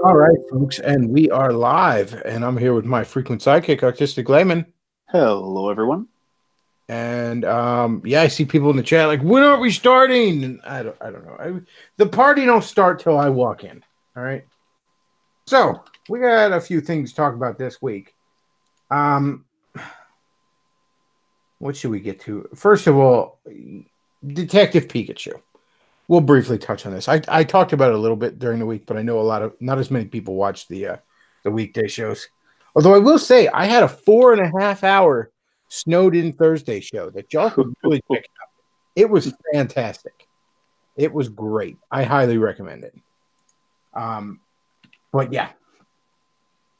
All right, folks, and we are live, and I'm here with my frequent sidekick, Artistic Layman. Hello, everyone. And yeah, I see people in the chat like, when are we starting? And I don't know. The party don't start till I walk in. All right. So we got a few things to talk about this week. What should we get to? First of all, Detective Pikachu. We'll briefly touch on this. I talked about it a little bit during the week, but I know not as many people watch the weekday shows. Although I will say, I had a 4.5 hour snowed in Thursday show that y'all could really check out. It was fantastic. It was great. I highly recommend it. But yeah,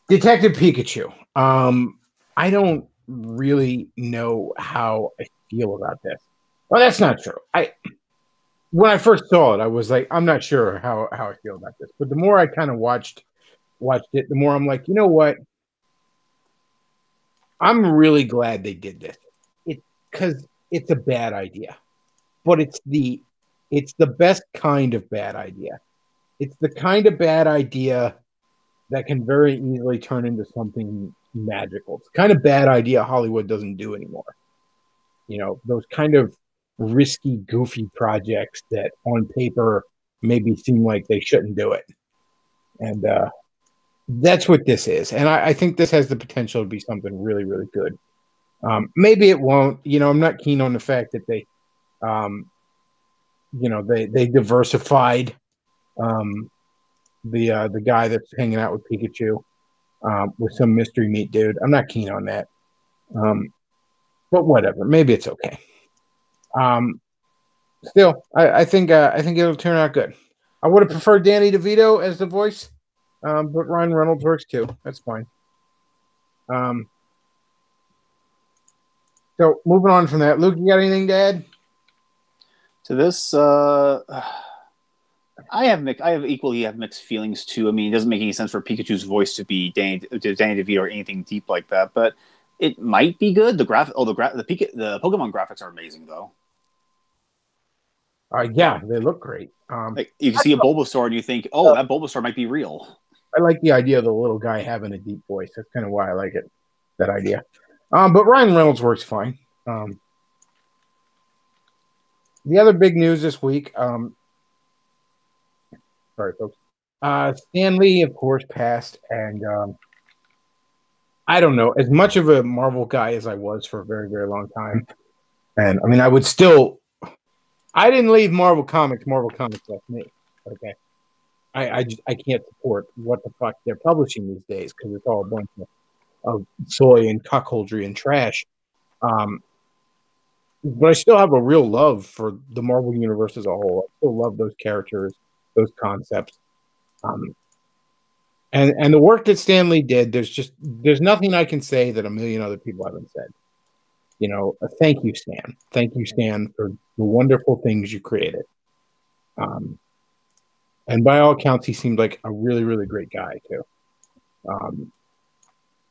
Detective Pikachu. I don't really know how I feel about this. Well, that's not true. When I first saw it, I was like, I'm not sure how I feel about this. But the more I kind of watched it, the more I'm like, you know what? I'm really glad they did this. Because it's a bad idea. But it's the best kind of bad idea. It's the kind of bad idea that can very easily turn into something magical. It's the kind of bad idea Hollywood doesn't do anymore. You know, those kind of risky, goofy projects that on paper maybe seem like they shouldn't do it. And that's what this is. And I think this has the potential to be something really, really good. Maybe it won't. You know, I'm not keen on the fact that they diversified the guy that's hanging out with Pikachu with some mystery meat dude. I'm not keen on that. But whatever. Maybe it's okay. Still, I think it'll turn out good. I would have preferred Danny DeVito as the voice, but Ryan Reynolds works too. That's fine. So moving on from that, Luke, you got anything to add to this? I have mixed feelings too. I mean, it doesn't make any sense for Pikachu's voice to be Danny DeVito or anything deep like that, but it might be good. The Pokemon graphics are amazing though. Yeah, they look great. Like you can see a Bulbasaur and you think, oh, that Bulbasaur might be real. I like the idea of the little guy having a deep voice. That's kind of why I like it. That idea. But Ryan Reynolds works fine. The other big news this week. Sorry, folks. Stan Lee, of course, passed, and I don't know. As much of a Marvel guy as I was for a very, very long time, and I mean, I didn't leave Marvel Comics. Marvel Comics left me. Okay, I can't support what the fuck they're publishing these days because it's all a bunch of soy and cuckoldry and trash. But I still have a real love for the Marvel universe as a whole. I still love those characters, those concepts. And the work that Stan Lee did, there's nothing I can say that a million other people haven't said. You know, thank you, Stan. Thank you, Stan, for the wonderful things you created. And by all accounts, he seemed like a really, really great guy too.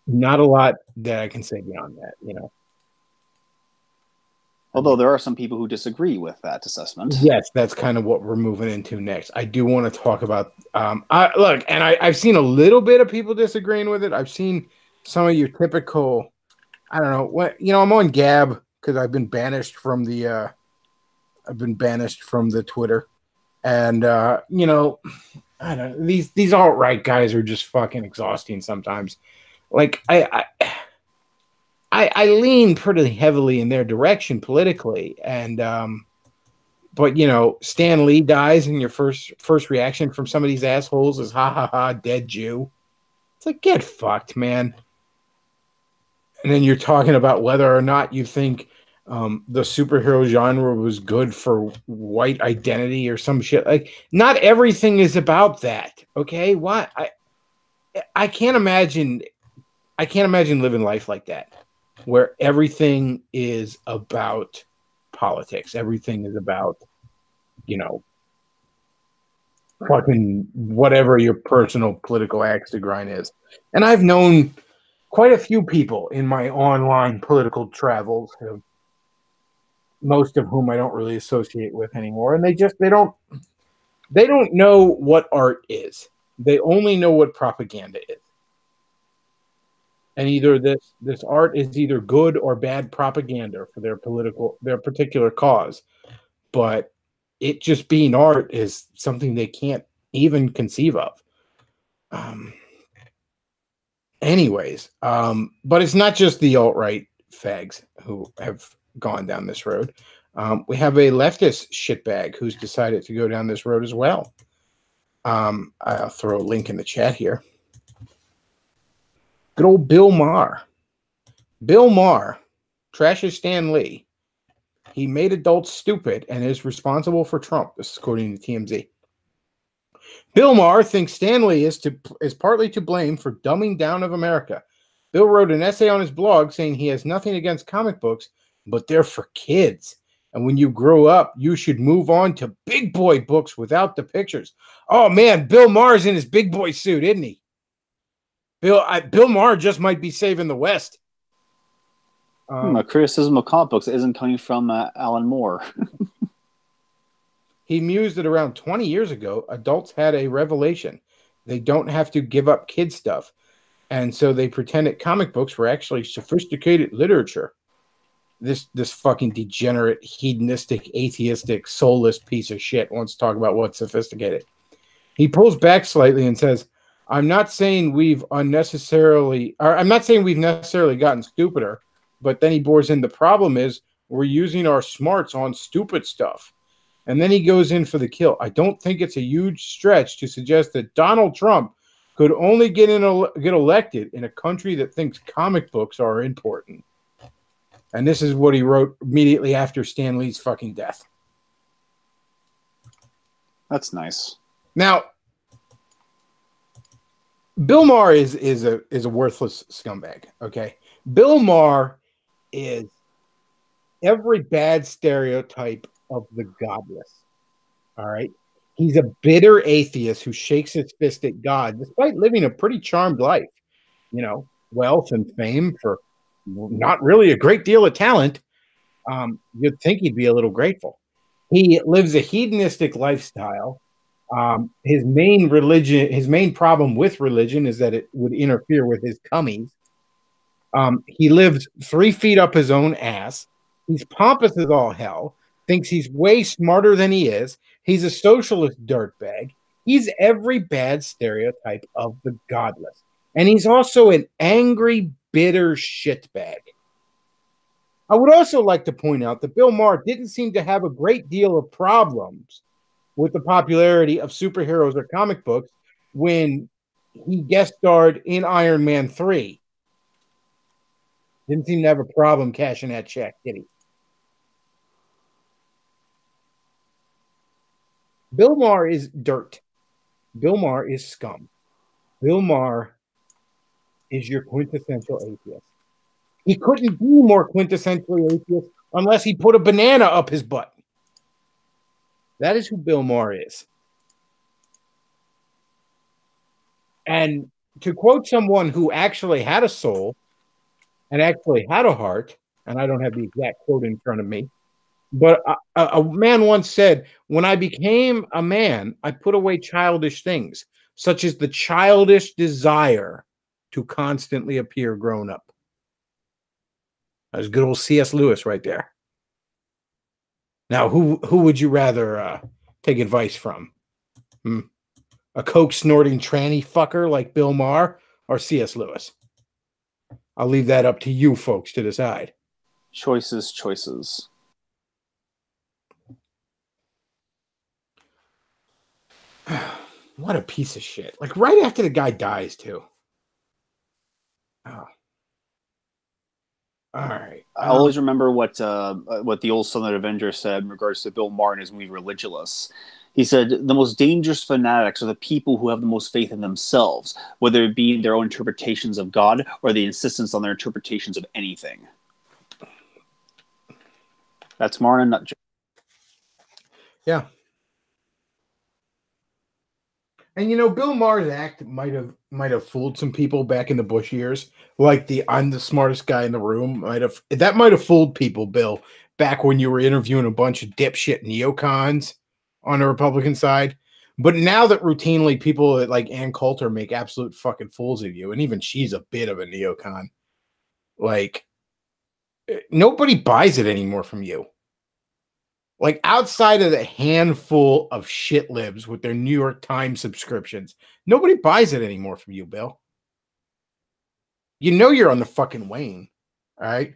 Not a lot that I can say beyond that, you know. Although there are some people who disagree with that assessment. Yes, that's kind of what we're moving into next. I do want to talk about I've seen a little bit of people disagreeing with it. I've seen some of your typical, I don't know what, you know, I'm on Gab because I've been banished from the Twitter, and you know, I don't know, these alt-right guys are just fucking exhausting sometimes. Like I lean pretty heavily in their direction politically, and but you know, Stan Lee dies, and your first reaction from some of these assholes is ha ha ha, dead Jew. It's like, get fucked, man. And then you're talking about whether or not you think the superhero genre was good for white identity or some shit. Like, not everything is about that. Okay, what I can't imagine living life like that, where everything is about politics. Everything is about, you know, fucking whatever your personal political axe to grind is. And I've known quite a few people in my online political travels, most of whom I don't really associate with anymore. And they don't know what art is. They only know what propaganda is. And either this art is either good or bad propaganda for their particular cause. But it just being art is something they can't even conceive of. Anyways, but it's not just the alt-right fags who have gone down this road. We have a leftist shitbag who's decided to go down this road as well. I'll throw a link in the chat here. Good old Bill Maher. Bill Maher trashes Stan Lee. He made adults stupid and is responsible for Trump. This is according to TMZ. Bill Maher thinks Stan Lee is partly to blame for dumbing down of America. Bill wrote an essay on his blog saying he has nothing against comic books, but they're for kids. And when you grow up, you should move on to big boy books without the pictures. Oh, man, Bill Maher's in his big boy suit, isn't he? Bill Maher just might be saving the West. A criticism of comic books isn't coming from Alan Moore. He mused that around 20 years ago, adults had a revelation. They don't have to give up kid stuff. And so they pretended comic books were actually sophisticated literature. This fucking degenerate, hedonistic, atheistic, soulless piece of shit wants to talk about what's sophisticated. He pulls back slightly and says, I'm not saying we've necessarily gotten stupider, but then he bores in, the problem is we're using our smarts on stupid stuff. And then he goes in for the kill. I don't think it's a huge stretch to suggest that Donald Trump could only get elected in a country that thinks comic books are important. And this is what he wrote immediately after Stan Lee's fucking death. That's nice. Now, Bill Maher is a worthless scumbag. Okay, Bill Maher is every bad stereotype of the godless. All right, he's a bitter atheist who shakes his fist at God, despite living a pretty charmed life. You know, wealth and fame for not really a great deal of talent. You'd think he'd be a little grateful. He lives a hedonistic lifestyle. His main problem with religion is that it would interfere with his cummies. He lives 3 feet up his own ass. He's pompous as all hell, thinks he's way smarter than he is. He's a socialist dirtbag. He's every bad stereotype of the godless. And he's also an angry, bitter shitbag. I would also like to point out that Bill Maher didn't seem to have a great deal of problems with the popularity of superheroes or comic books when he guest starred in Iron Man 3. Didn't seem to have a problem cashing that check, did he? Bill Maher is dirt. Bill Maher is scum. Bill Maher is your quintessential atheist. He couldn't be more quintessentially atheist unless he put a banana up his butt. That is who Bill Maher is. And to quote someone who actually had a soul and actually had a heart, and I don't have the exact quote in front of me, but a man once said, when I became a man, I put away childish things, such as the childish desire to constantly appear grown up. That was good old C.S. Lewis right there. Now, who would you rather take advice from? A coke-snorting tranny fucker like Bill Maher or C.S. Lewis? I'll leave that up to you folks to decide. Choices. What a piece of shit. Like, right after the guy dies, too. Oh. All right. I always remember what the old Southern Avenger said in regards to Bill Maher and his movie Religulous. He said, the most dangerous fanatics are the people who have the most faith in themselves, whether it be their own interpretations of God or the insistence on their interpretations of anything. That's Maher in a nutshell. Yeah. And you know, Bill Maher's act might have fooled some people back in the Bush years. Like I'm the smartest guy in the room might have fooled people, Bill, back when you were interviewing a bunch of dipshit neocons on the Republican side. But now that routinely people like Ann Coulter make absolute fucking fools of you, and even she's a bit of a neocon, like nobody buys it anymore from you. Like outside of the handful of shit libs with their New York Times subscriptions, nobody buys it anymore from you, Bill. You know you're on the fucking wane, all right?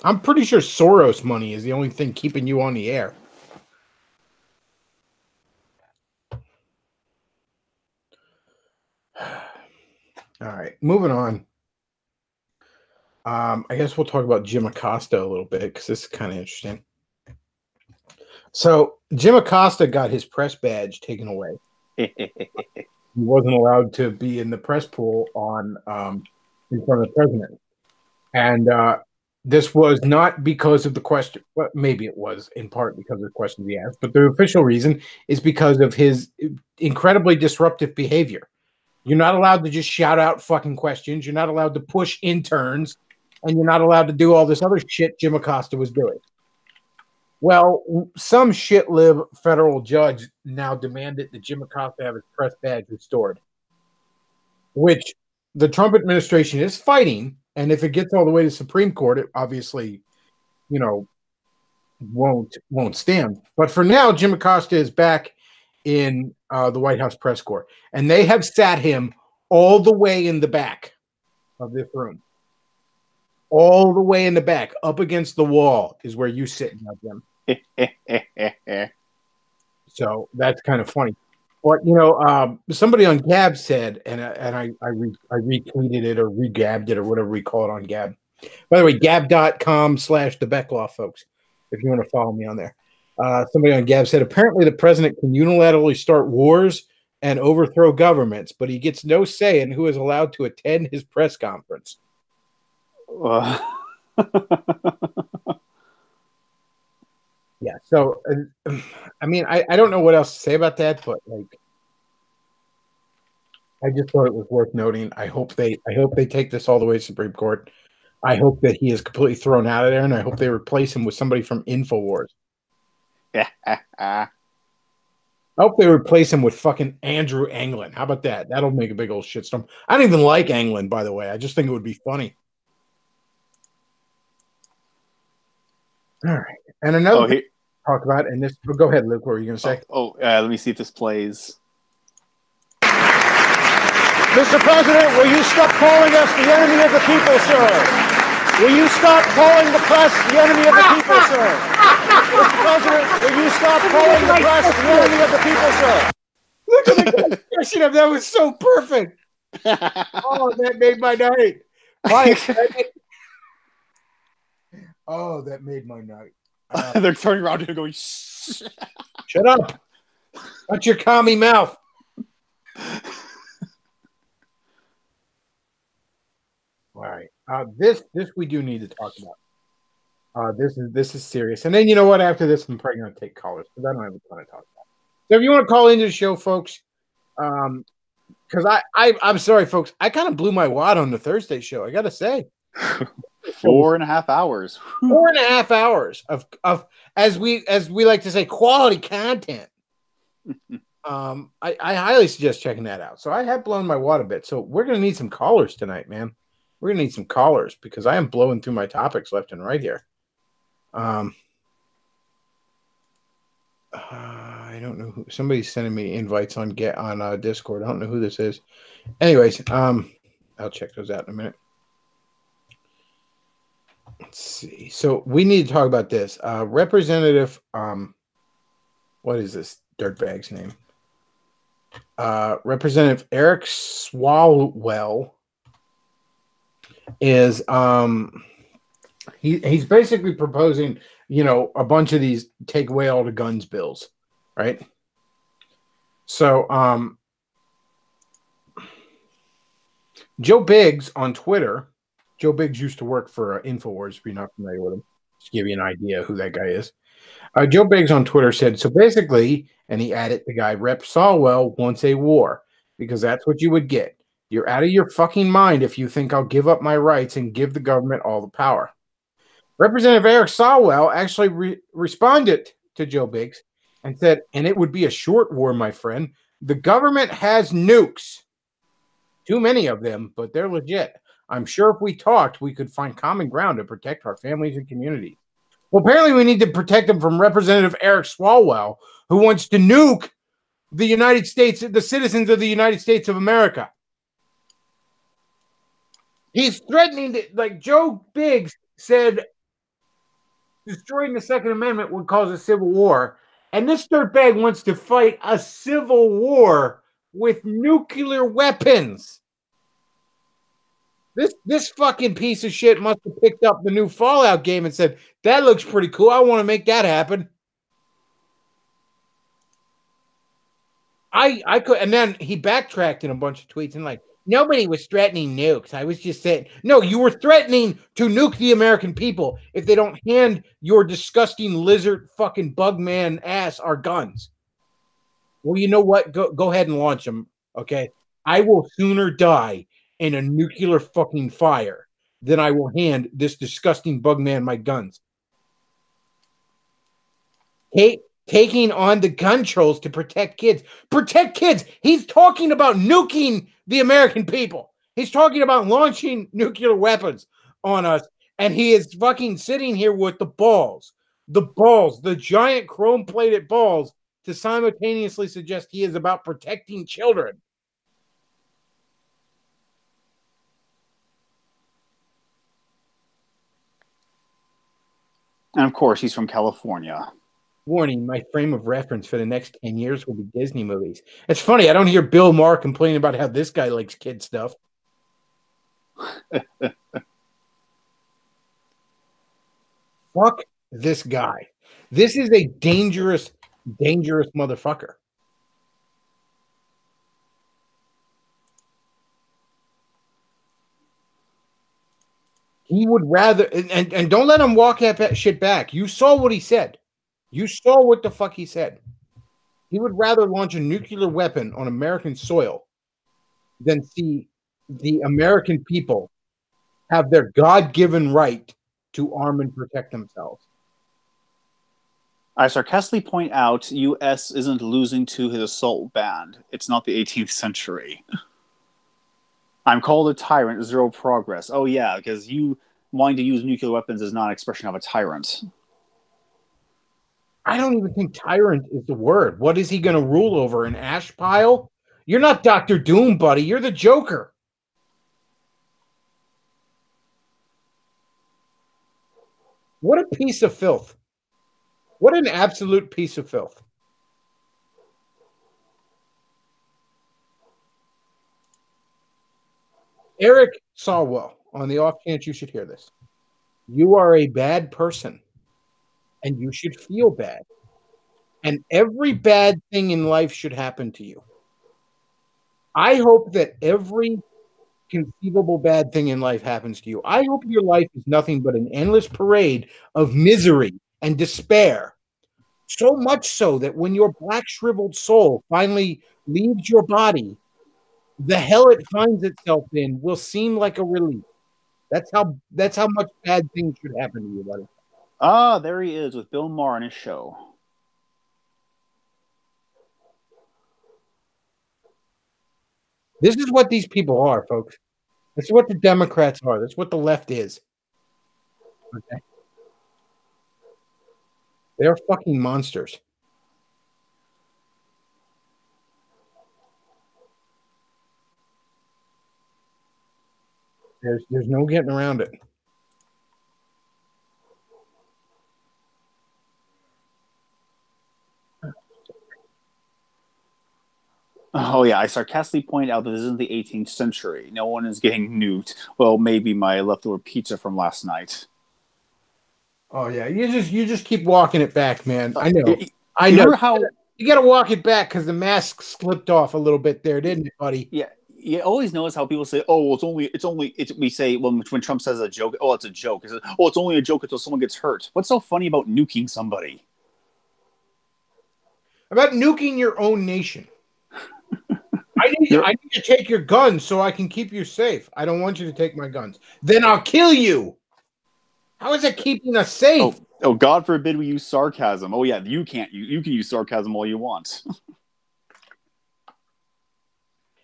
I'm pretty sure Soros money is the only thing keeping you on the air. All right, moving on. I guess we'll talk about Jim Acosta a little bit because this is kind of interesting. So Jim Acosta got his press badge taken away. He wasn't allowed to be in the press pool on in front of the president, and this was not because of the question. Well, maybe it was in part because of the questions he asked, but the official reason is because of his incredibly disruptive behavior. You're not allowed to just shout out fucking questions. You're not allowed to push interns, and you're not allowed to do all this other shit Jim Acosta was doing. Well, some shit-lib federal judge now demanded that Jim Acosta have his press badge restored, which the Trump administration is fighting. And if it gets all the way to Supreme Court, it obviously, won't stand. But for now, Jim Acosta is back in the White House press corps, and they have sat him all the way in the back of this room. All the way in the back, up against the wall, is where you sit now, Jim. So that's kind of funny. But somebody on Gab said, and I retweeted it or regabbed it or whatever we call it on Gab. By the way, gab.com/the Bechtloff, folks, if you want to follow me on there. Somebody on Gab said, apparently the president can unilaterally start wars and overthrow governments, but he gets no say in who is allowed to attend his press conference. Yeah, so I mean, I don't know what else to say about that, but like, I just thought it was worth noting. I hope they take this all the way to Supreme Court. I hope that he is completely thrown out of there, and I hope they replace him with somebody from InfoWars. I hope they replace him with fucking Andrew Anglin. How about that? That'll make a big old shitstorm. I don't even like Anglin, by the way. I just think it would be funny. All right. And another thing to talk about, and this, go ahead, Luke. What were you going to say? Let me see if this plays. Mr. President, will you stop calling us the enemy of the people, sir? Will you stop calling the press the enemy of the people, sir? Mr. President, will you stop calling the press the enemy of the people, sir? Look at the expression of that. Was so perfect. Oh, that made my night. Oh, that made my night. They're turning around and going, shut up. Shut your commie mouth. All right. This we do need to talk about. This is serious. And then you know what? After this, I'm probably going to take callers because I don't have a ton to talk about. So if you want to call into the show, folks, because I'm sorry, folks, I kind of blew my wad on the Thursday show. I got to say. 4.5 hours. 4.5 hours of as we like to say, quality content. I highly suggest checking that out. So I have blown my wad a bit. So we're gonna need some callers tonight, man. We're gonna need some callers because I am blowing through my topics left and right here. I don't know who. Somebody's sending me invites on Discord. I don't know who this is. Anyways, I'll check those out in a minute. Let's see. So we need to talk about this. Representative, what is this dirtbag's name? Representative Eric Swalwell is he's basically proposing, a bunch of these take away all the guns bills, right? So Joe Biggs on Twitter. Joe Biggs used to work for InfoWars, if you're not familiar with him, just to give you an idea who that guy is. Joe Biggs on Twitter said, so basically, and he added the guy, Rep Swalwell wants a war, because that's what you would get. You're out of your fucking mind if you think I'll give up my rights and give the government all the power. Representative Eric Swalwell actually responded to Joe Biggs and said, and it would be a short war, my friend. The government has nukes. Too many of them, but they're legit. I'm sure if we talked, we could find common ground to protect our families and communities. Well, apparently we need to protect them from Representative Eric Swalwell, who wants to nuke the United States, the citizens of the United States of America. He's threatening to, like Joe Biggs said, destroying the Second Amendment would cause a civil war. And this dirtbag wants to fight a civil war with nuclear weapons. This fucking piece of shit must have picked up the new Fallout game and said, that looks pretty cool. I want to make that happen. I could, and then he backtracked in a bunch of tweets and like, nobody was threatening nukes. I was just saying, no, you were threatening to nuke the American people if they don't hand your disgusting lizard fucking bug man ass our guns. Well, you know what? Go ahead and launch them, okay? I will sooner die in a nuclear fucking fire than I will hand this disgusting bug man my guns. Taking on the gun trolls to protect kids. Protect kids. He's talking about nuking the American people. He's talking about launching nuclear weapons on us. And he is fucking sitting here with the giant chrome-plated balls to simultaneously suggest he is about protecting children. And of course, he's from California. Warning, my frame of reference for the next 10 years will be Disney movies. It's funny, I don't hear Bill Maher complaining about how this guy likes kid stuff. Fuck this guy. This is a dangerous, dangerous motherfucker. He would rather, and don't let him walk that shit back. You saw what he said. You saw what the fuck he said. He would rather launch a nuclear weapon on American soil than see the American people have their God-given right to arm and protect themselves. I sarcastically point out U.S. isn't losing to his assault band. It's not the 18th century. I'm called a tyrant, zero progress. Oh yeah, because you wanting to use nuclear weapons is not an expression of a tyrant. I don't even think tyrant is the word. What is he going to rule over? An ash pile? You're not Dr. Doom, buddy. You're the Joker. What a piece of filth. What an absolute piece of filth. Eric Swalwell, on the off chance you should hear this. You are a bad person. And you should feel bad. And every bad thing in life should happen to you. I hope that every conceivable bad thing in life happens to you. I hope your life is nothing but an endless parade of misery and despair. So much so that when your black shriveled soul finally leaves your body, the hell it finds itself in will seem like a relief. That's how much bad things should happen to you, buddy. Ah, there he is with Bill Maher on his show. This is what these people are, folks. This is what the Democrats are. That's what the left is. Okay. They're fucking monsters. There's no getting around it. Oh yeah, I sarcastically point out that this isn't the 18th century. No one is getting nuked. Well, maybe my leftover pizza from last night. Oh yeah, you just keep walking it back, man. I know. I You know remember how you got to walk it back because the mask slipped off a little bit there, didn't it, buddy? Yeah, you always notice how people say, "Oh, we say when Trump says a joke, oh, it's a joke. He says, oh, it's only a joke until someone gets hurt." What's so funny about nuking somebody? About nuking your own nation. I need to take your guns so I can keep you safe. I don't want you to take my guns. Then I'll kill you. How is it keeping us safe? Oh, God forbid we use sarcasm. Oh yeah, you can't. You can use sarcasm all you want.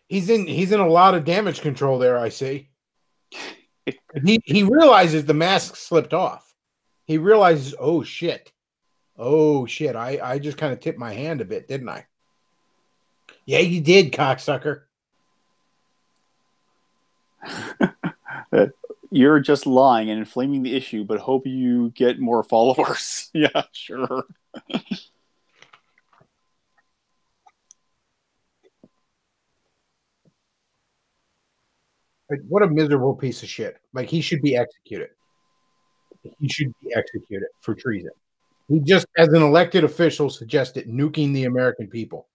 He's in a lot of damage control there, I see. He realizes the mask slipped off. He realizes, oh shit. Oh shit. I just kind of tipped my hand a bit, didn't I? Yeah, you did, cocksucker. You're just lying and inflaming the issue, but hope you get more followers. Yeah, sure. Like, what a miserable piece of shit. Like, he should be executed. He should be executed for treason. He just, as an elected official, suggested nuking the American people.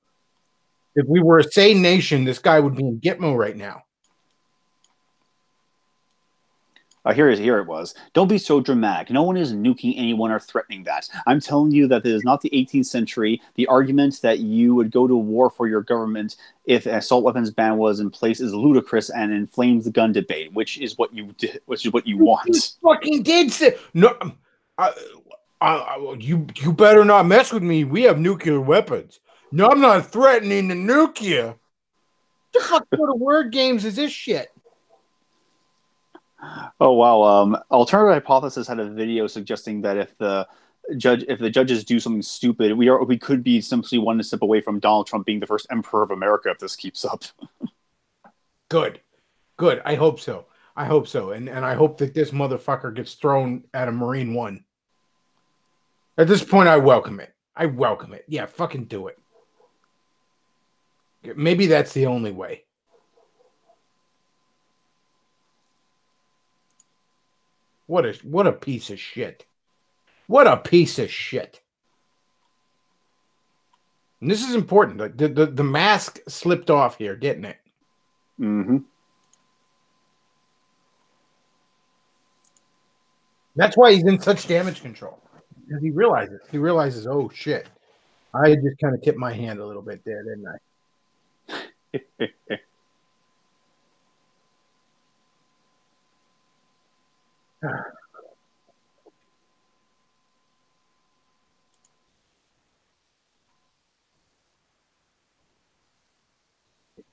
If we were a sane nation, this guy would be in Gitmo right now. Here it was. Don't be so dramatic. No one is nuking anyone or threatening that. I'm telling you that it is not the 18th century. The argument that you would go to war for your government if an assault weapons ban was in place is ludicrous and inflames the gun debate, which is what you did, which is what you want. You fucking did say no. You better not mess with me. We have nuclear weapons. No, I'm not threatening to nuke you. What the fuck sort of word games is this shit? Oh wow! Alternative Hypothesis had a video suggesting that if the judges do something stupid, we could be simply one step away from Donald Trump being the first emperor of America if this keeps up. Good. I hope so. And I hope that this motherfucker gets thrown at a Marine One. At this point, I welcome it. Yeah, fucking do it. Maybe that's the only way. What a piece of shit. What a piece of shit. And this is important. The mask slipped off here, didn't it? Mm-hmm. That's why he's in such damage control. Because he realizes. He realizes, oh shit. I just kind of tipped my hand a little bit there, didn't I?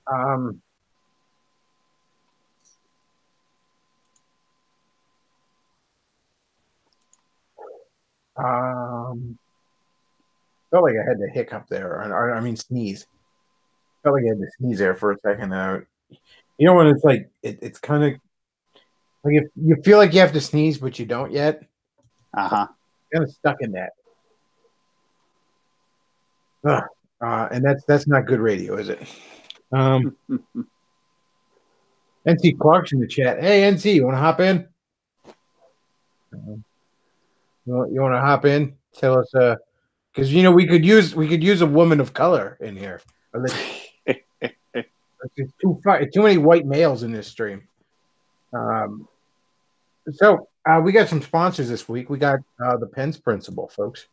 Um, felt like I had to hiccup there, or I mean sneeze. Felt like I had to sneeze there for a second. You know when it's like it's kind of like if you feel like you have to sneeze but you don't yet. Uh-huh. Kind of stuck in that. And that's not good radio, is it? NC Clark's in the chat. Hey NC, you want to hop in? You want to hop in? Tell us, because we could use a woman of color in here. It's too many white males in this stream. So we got some sponsors this week. We got the Pence Principle, folks.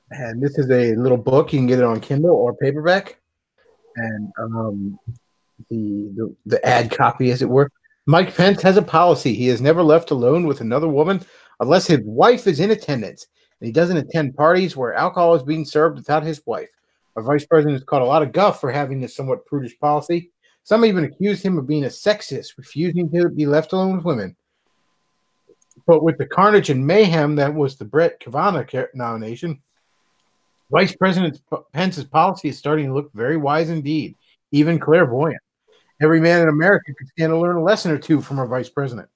And this is a little book. You can get it on Kindle or paperback. And the ad copy, as it were. Mike Pence has a policy. He is never left alone with another woman unless his wife is in attendance. And he doesn't attend parties where alcohol is being served without his wife. Our vice president has caught a lot of guff for having this somewhat prudish policy. Some even accused him of being a sexist, refusing to be left alone with women. But with the carnage and mayhem that was the Brett Kavanaugh nomination, Vice President Pence's policy is starting to look very wise indeed, even clairvoyant. Every man in America could stand to learn a lesson or two from our vice president.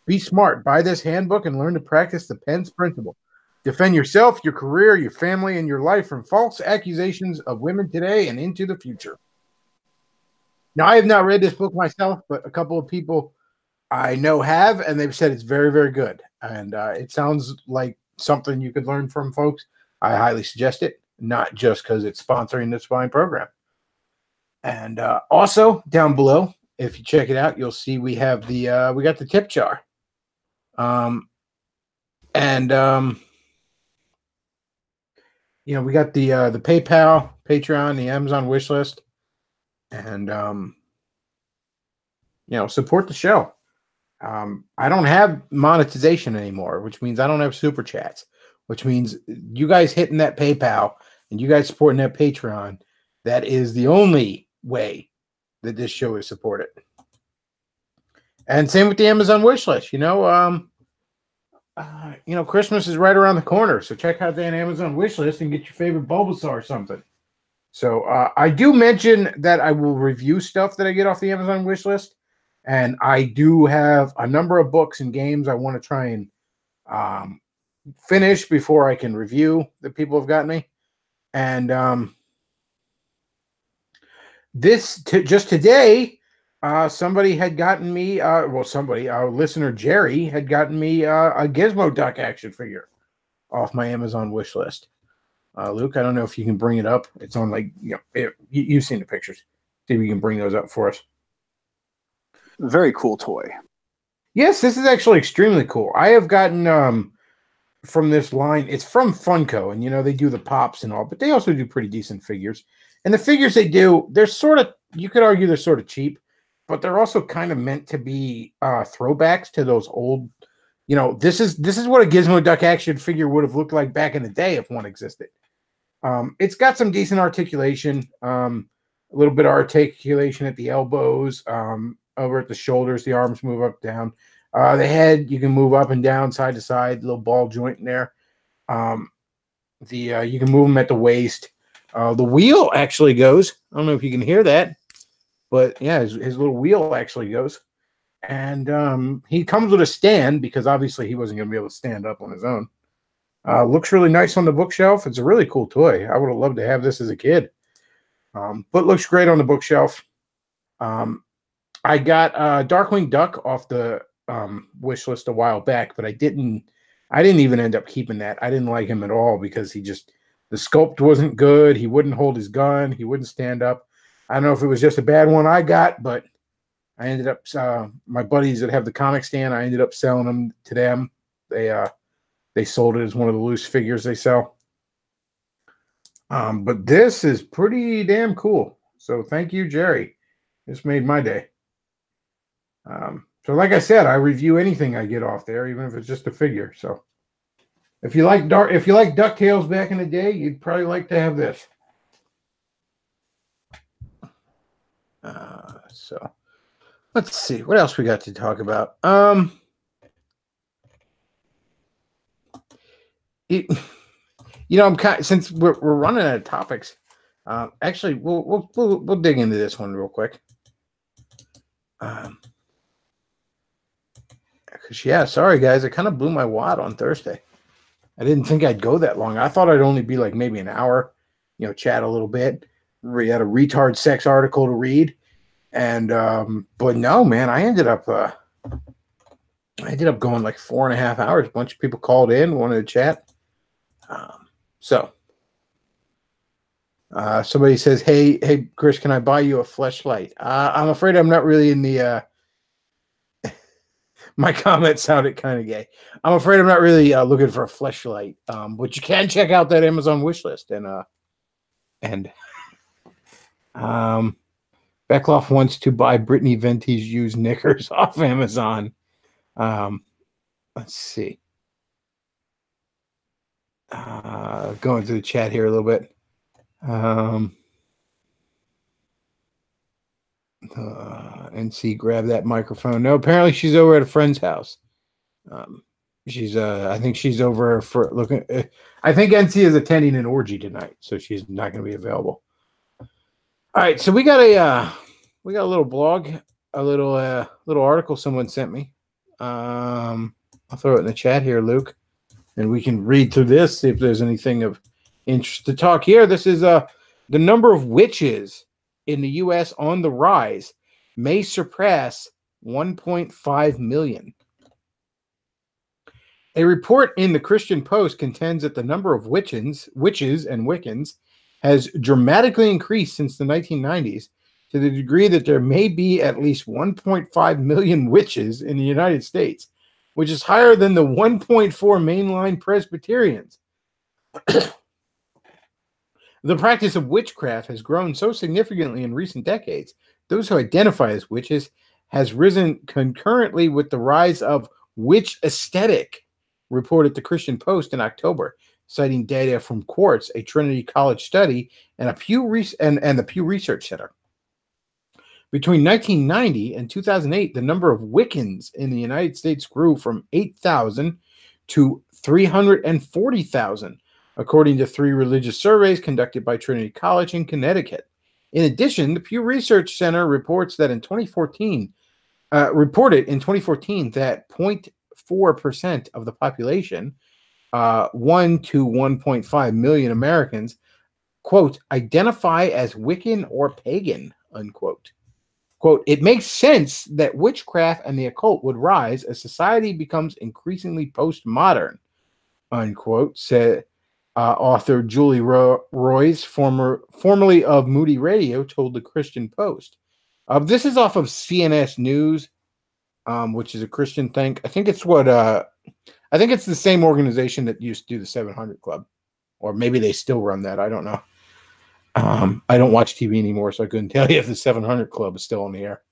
Be smart. Buy this handbook and learn to practice the Pence Principle. Defend yourself, your career, your family, and your life from false accusations of women today and into the future. Now, I have not read this book myself, but a couple of people I know have, and they've said it's very, very good. And it sounds like something you could learn from, folks. I highly suggest it, not just because it's sponsoring this fine program. And also down below, if you check it out, you'll see we have we got the tip jar. We got the PayPal, Patreon, the Amazon wish list, and support the show. I don't have monetization anymore, which means I don't have super chats, which means you guys hitting that PayPal and you guys supporting that Patreon, that is the only way that this show is supported. And same with the Amazon wish list. Christmas is right around the corner, so check out that Amazon wish list and get your favorite Bulbasaur or something. So I do mention that I will review stuff that I get off the Amazon wish list, and I do have a number of books and games I want to try and finish before I can review that people have gotten me. And just today, somebody had gotten me, our listener Jerry had gotten me a Gizmo Duck action figure off my Amazon wish list. Luke, I don't know if you can bring it up. It's on you've seen the pictures. See if you can bring those up for us. Very cool toy. Yes, this is actually extremely cool. I have gotten from this line. It's from Funko, and they do the pops and all, but they also do pretty decent figures. And the figures they do, they're sort of, you could argue they're sort of cheap, but they're also kind of meant to be throwbacks to those old. This is what a Gizmo Duck action figure would have looked like back in the day if one existed. It's got some decent articulation, a little bit of articulation at the elbows, over at the shoulders. The arms move up, down. The head, you can move up and down, side to side, little ball joint in there. You can move them at the waist. The wheel actually goes. I don't know if you can hear that, but yeah, his little wheel actually goes. And he comes with a stand because obviously he wasn't going to be able to stand up on his own. Looks really nice on the bookshelf. It's a really cool toy. I would have loved to have this as a kid. But looks great on the bookshelf. I got Darkwing Duck off the wish list a while back, but I didn't even end up keeping that. I didn't like him at all because the sculpt wasn't good. He wouldn't hold his gun. He wouldn't stand up. I don't know if it was just a bad one I got, but I ended up, my buddies that have the comic stand, I ended up selling them to them. They sold it as one of the loose figures they sell. But this is pretty damn cool. So thank you, Jerry. This made my day. So like I said, I review anything I get off there, even if it's just a figure. So if you like DuckTales back in the day, you'd probably like to have this. So let's see what else we got to talk about. I'm since we're running out of topics. Actually, we'll dig into this one real quick. Sorry guys, I kind of blew my wad on Thursday. I didn't think I'd go that long. I thought I'd only be like maybe an hour, chat a little bit. We had a retard sex article to read, and but no, man, I ended up going like 4.5 hours. A bunch of people called in, wanted to chat. Somebody says, hey, Chris, can I buy you a fleshlight? I'm afraid I'm not really in the. My comment sounded kind of gay. I'm afraid I'm not really looking for a fleshlight. But you can check out that Amazon wish list, and Bechtloff wants to buy Brittany Venti's used knickers off Amazon. Let's see. Going through the chat here a little bit. NC, grab that microphone. No, apparently she's over at a friend's house. She's I think she's over for looking. I think NC is attending an orgy tonight, so she's not going to be available. All right, so we got a little blog, a little article someone sent me. I'll throw it in the chat here, Luke, and we can read through this, see if there's anything of interest to talk here. This is the number of witches in the U.S. on the rise may surpass 1.5 million. A report in the Christian Post contends that the number of witches and Wiccans has dramatically increased since the 1990s to the degree that there may be at least 1.5 million witches in the United States, which is higher than the 1.4 mainline Presbyterians. The practice of witchcraft has grown so significantly in recent decades. Those who identify as witches has risen concurrently with the rise of witch aesthetic, reported the Christian Post in October, citing data from Quartz, a Trinity College study, and the Pew Research Center. Between 1990 and 2008, the number of Wiccans in the United States grew from 8,000 to 340,000, according to 3 religious surveys conducted by Trinity College in Connecticut. In addition, the Pew Research Center reported in 2014 that 0.4% of the population, 1 to 1.5 million Americans, quote, identify as Wiccan or pagan, unquote. Quote, it makes sense that witchcraft and the occult would rise as society becomes increasingly postmodern, unquote, said author Julie Royce, formerly of Moody Radio, told the Christian Post. This is off of CNS News, which is a Christian thing. I think it's the same organization that used to do the 700 Club, or maybe they still run that. I don't know. I don't watch TV anymore, so I couldn't tell you if the 700 Club is still on the air.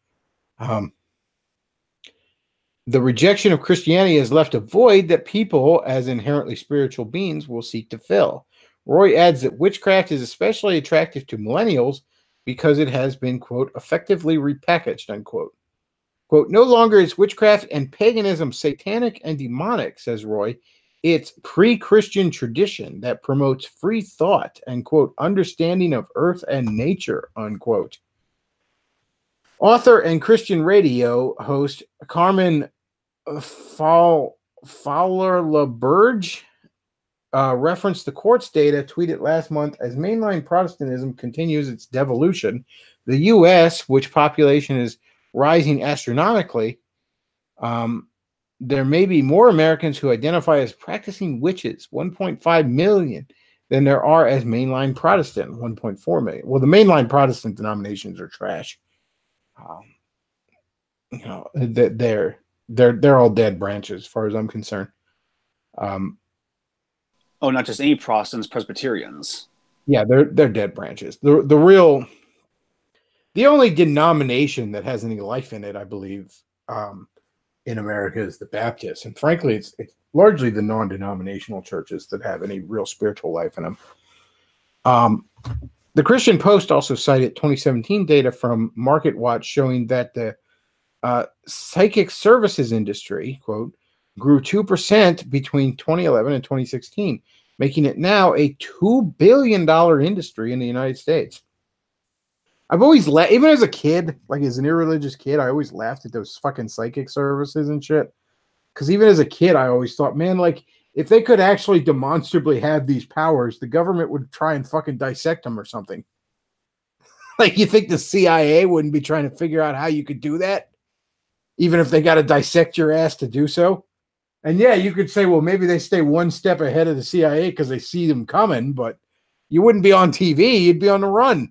The rejection of Christianity has left a void that people, as inherently spiritual beings, will seek to fill. Roy adds that witchcraft is especially attractive to millennials because it has been, quote, effectively repackaged, unquote. Quote, no longer is witchcraft and paganism satanic and demonic, says Roy. It's pre-Christian tradition that promotes free thought and, quote, understanding of earth and nature, unquote. Author and Christian radio host Carmen Fowler-LaBerge referenced the Quartz data tweeted last month as mainline Protestantism continues its devolution. The U.S., which population is rising astronomically, there may be more Americans who identify as practicing witches, 1.5 million, than there are as mainline Protestant, 1.4 million. Well, the mainline Protestant denominations are trash. They're all dead branches, as far as I'm concerned. Not just any Protestants, Presbyterians. Yeah, they're dead branches. The only denomination that has any life in it, I believe, in America is the Baptists, and frankly, it's largely the non-denominational churches that have any real spiritual life in them. The Christian Post also cited 2017 data from MarketWatch showing that the psychic services industry, quote, grew 2% between 2011 and 2016, making it now a $2 billion industry in the United States. I've always even as a kid, like as an irreligious kid, I always laughed at those fucking psychic services and shit. Because even as a kid, I always thought, man, like if they could actually demonstrably have these powers, the government would try and fucking dissect them or something. Like, you think the CIA wouldn't be trying to figure out how you could do that? Even if they got to dissect your ass to do so? And yeah, you could say, well, maybe they stay one step ahead of the CIA because they see them coming, but you wouldn't be on TV, you'd be on the run.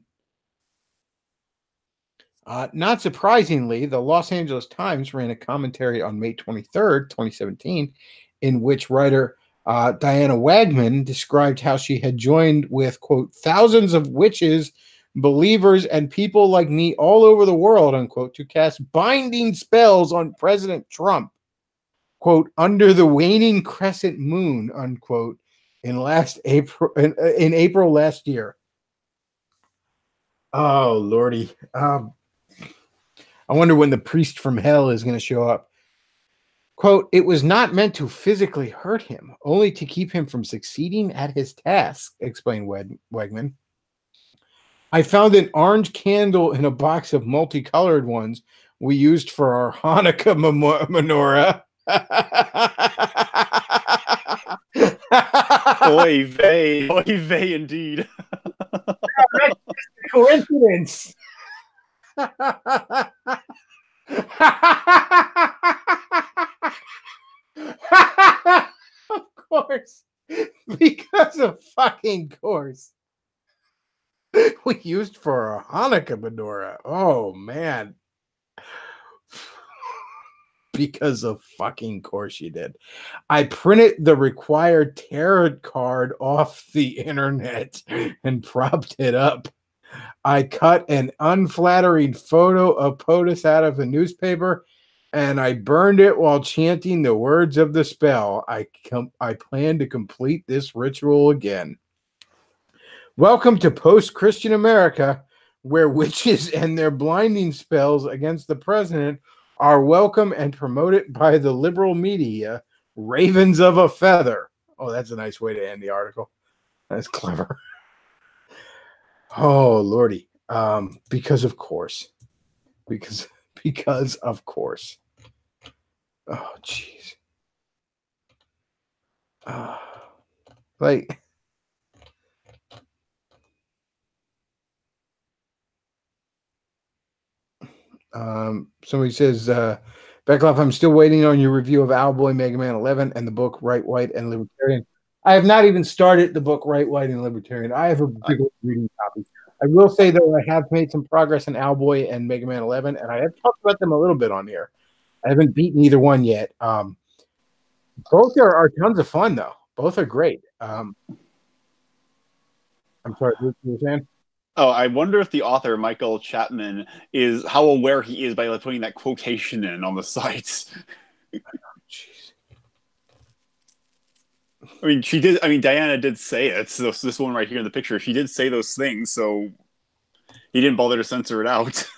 Not surprisingly, the Los Angeles Times ran a commentary on May 23rd, 2017, in which writer Diana Wagman described how she had joined with, quote, thousands of witches, believers, and people like me all over the world, unquote, to cast binding spells on President Trump, quote, under the waning crescent moon, unquote, in April last year. Oh, Lordy. I wonder when the priest from hell is going to show up. Quote, it was not meant to physically hurt him, only to keep him from succeeding at his task, explained Wegman. I found an orange candle in a box of multicolored ones we used for our Hanukkah menorah. Oy vey, indeed. That's a coincidence. Of course, because of fucking course. We used for our Hanukkah menorah. Oh man. Because of fucking course you did. I printed the required tarot card off the internet and propped it up I cut an unflattering photo of POTUS out of the newspaper, and I burned it while chanting the words of the spell. I plan to complete this ritual again. Welcome to post-Christian America, where witches and their blinding spells against the president are welcome and promoted by the liberal media, ravens of a feather. Oh, that's a nice way to end the article. That's clever. Oh, Lordy. Because of course. Because of course. Oh, jeez. Like, somebody says, Bechtloff, I'm still waiting on your review of Owlboy, Mega Man 11, and the book Right, White, and Libertarian. I have not even started the book Right, White, and Libertarian. I have a big reading copy. I will say, though, I have made some progress in Owlboy and Mega Man 11, and I have talked about them a little bit on here. I haven't beaten either one yet. Both are tons of fun, though. Both are great. I'm sorry, what were you saying? Oh, I wonder if the author, Michael Chapman, is how aware he is by putting that quotation in on the site. Jeez. I mean, she did. I mean, Diana did say it. So this one right here in the picture, she did say those things. So he didn't bother to censor it out.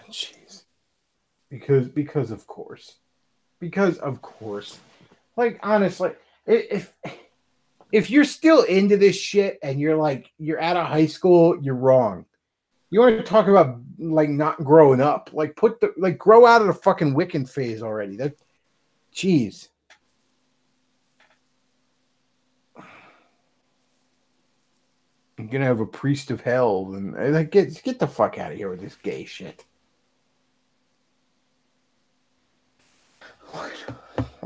Jeez. Because of course. Because of course. Like, honestly, if you're still into this shit and you're out of high school, you're wrong. You want to talk about like not growing up? Like grow out of the fucking Wiccan phase already. Jeez. I'm gonna have a priest of hell and like get the fuck out of here with this gay shit.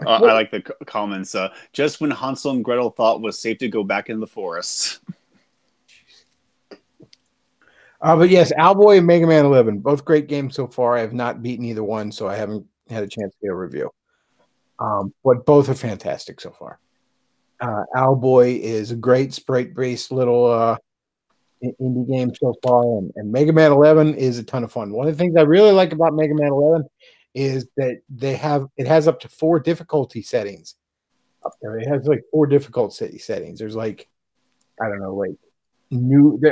I like the comments. Just when Hansel and Gretel thought was safe to go back in the forest. But yes, Owlboy and Mega Man 11, both great games so far. I have not beaten either one, so I haven't had a chance to get a review. But both are fantastic so far. Owlboy is a great sprite-based little indie game so far, and Mega Man 11 is a ton of fun. One of the things I really like about Mega Man 11 is that it has up to 4 difficulty settings up there. It has like 4 difficulty settings. There's like, I don't know, like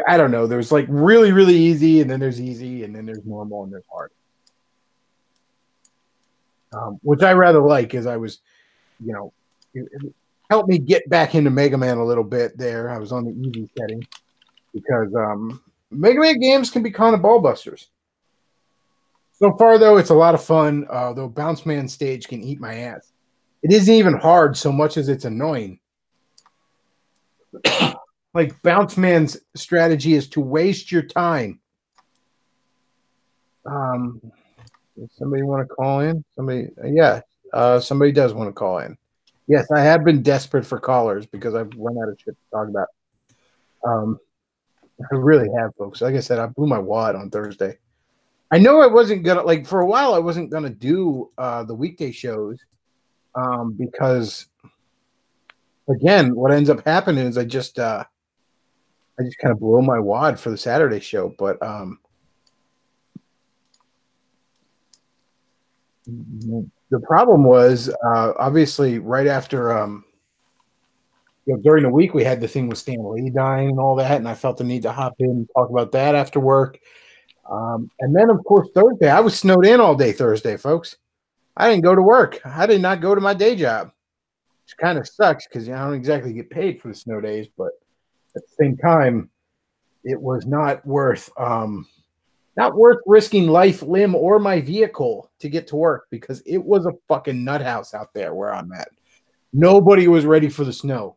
I don't know. There's like really, really easy, and then there's easy, and then there's normal, and there's hard. Which I rather like, as I was, it helped me get back into Mega Man a little bit there. I was on the easy setting because Mega Man games can be kind of ball busters. So far, though, it's a lot of fun. Though Bounce Man stage can eat my ass. It isn't even hard so much as it's annoying. Like, Bounce Man's strategy is to waste your time. Does somebody want to call in? Somebody does want to call in. Yes, I have been desperate for callers because I've run out of shit to talk about. I really have, folks. Like I said, I blew my wad on Thursday. I know I wasn't gonna, like, for a while I wasn't gonna do the weekday shows because, again, what ends up happening is I just kind of blow my wad for the Saturday show. But the problem was obviously right after during the week we had the thing with Stan Lee dying and all that, and I felt the need to hop in and talk about that after work. And then, of course, Thursday, I was snowed in all day Thursday, folks. I didn't go to work. I did not go to my day job, which kind of sucks because I don't exactly get paid for the snow days, but at the same time, it was not worth risking life, limb, or my vehicle to get to work because it was a fucking nut house out there where I'm at. Nobody was ready for the snow.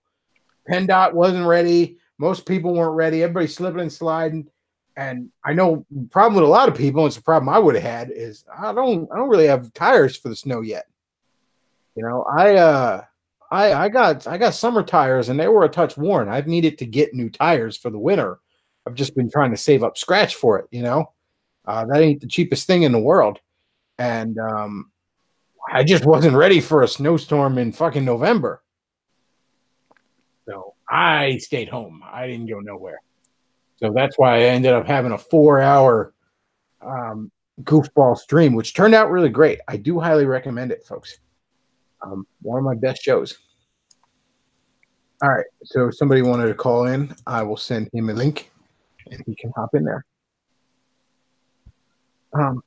PennDOT wasn't ready. Most people weren't ready. Everybody's slipping and sliding. And I know the problem with a lot of people, and it's a problem I would have had, is I don't really have tires for the snow yet. I got summer tires and they were a touch worn. I've needed to get new tires for the winter. I've just been trying to save up scratch for it, that ain't the cheapest thing in the world. And I just wasn't ready for a snowstorm in fucking November. So I stayed home. I didn't go nowhere. So that's why I ended up having a 4-hour goofball stream, which turned out really great. I do highly recommend it, folks. One of my best shows. All right. So if somebody wanted to call in, I will send him a link and he can hop in there.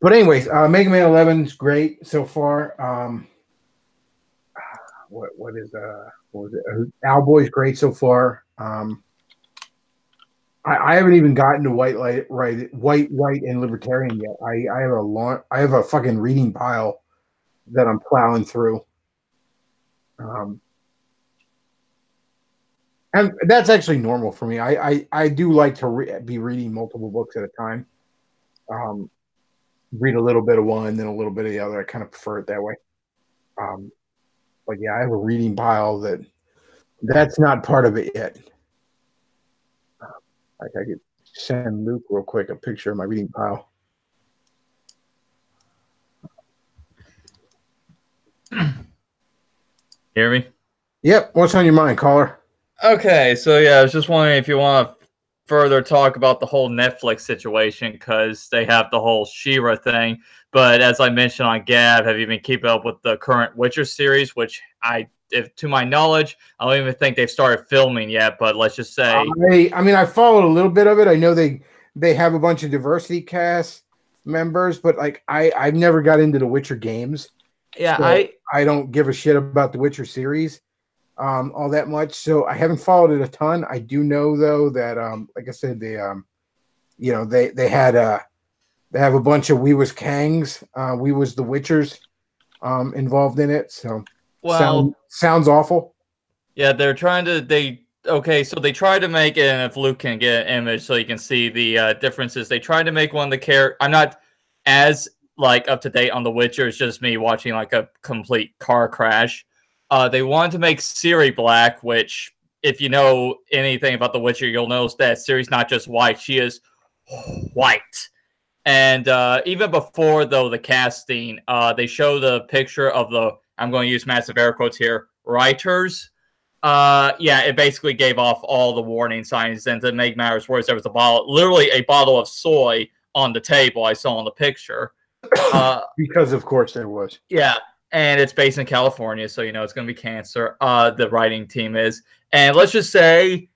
But anyways, Mega Man 11 is great so far. What was it? Owlboy's great so far. I haven't even gotten to white, and libertarian yet. I have a fucking reading pile that I'm plowing through. And that's actually normal for me. I do like to be reading multiple books at a time. Read a little bit of one, then a little bit of the other. I kind of prefer it that way. But yeah, I have a reading pile that's not part of it yet. Like I could send Luke real quick a picture of my reading pile. Hear me? Yep. What's on your mind, caller? Okay, so yeah, I was just wondering if you want to further talk about the whole Netflix situation because they have the whole She-Ra thing. But as I mentioned on Gab, have you been keeping up with the current Witcher series? Which if to my knowledge, I don't even think they've started filming yet. But let's just say, I mean, I followed a little bit of it. I know they have a bunch of diversity cast members, but like I've never got into the Witcher games. Yeah, so I don't give a shit about the Witcher series all that much. So I haven't followed it a ton. I do know though that like I said, they have a bunch of We Was Kangs, We Was the Witchers involved in it. So sounds awful. Yeah, they're trying to so they tried to make it, and if Luke can get an image so you can see the differences, they tried to make one of the characters. I'm not as like up to date on The Witcher. It's just me watching like a complete car crash. They wanted to make Ciri black, which if you know anything about The Witcher, you'll notice that Ciri's not just white; she is white. And even before though the casting, they showed a picture of I'm going to use massive air quotes here, writers. Yeah, it basically gave off all the warning signs. And to make matters worse, there was literally a bottle of soy on the table I saw in the picture. Because of course there was. Yeah, and it's based in California, so you know it's going to be cancer. The writing team is. And let's just say,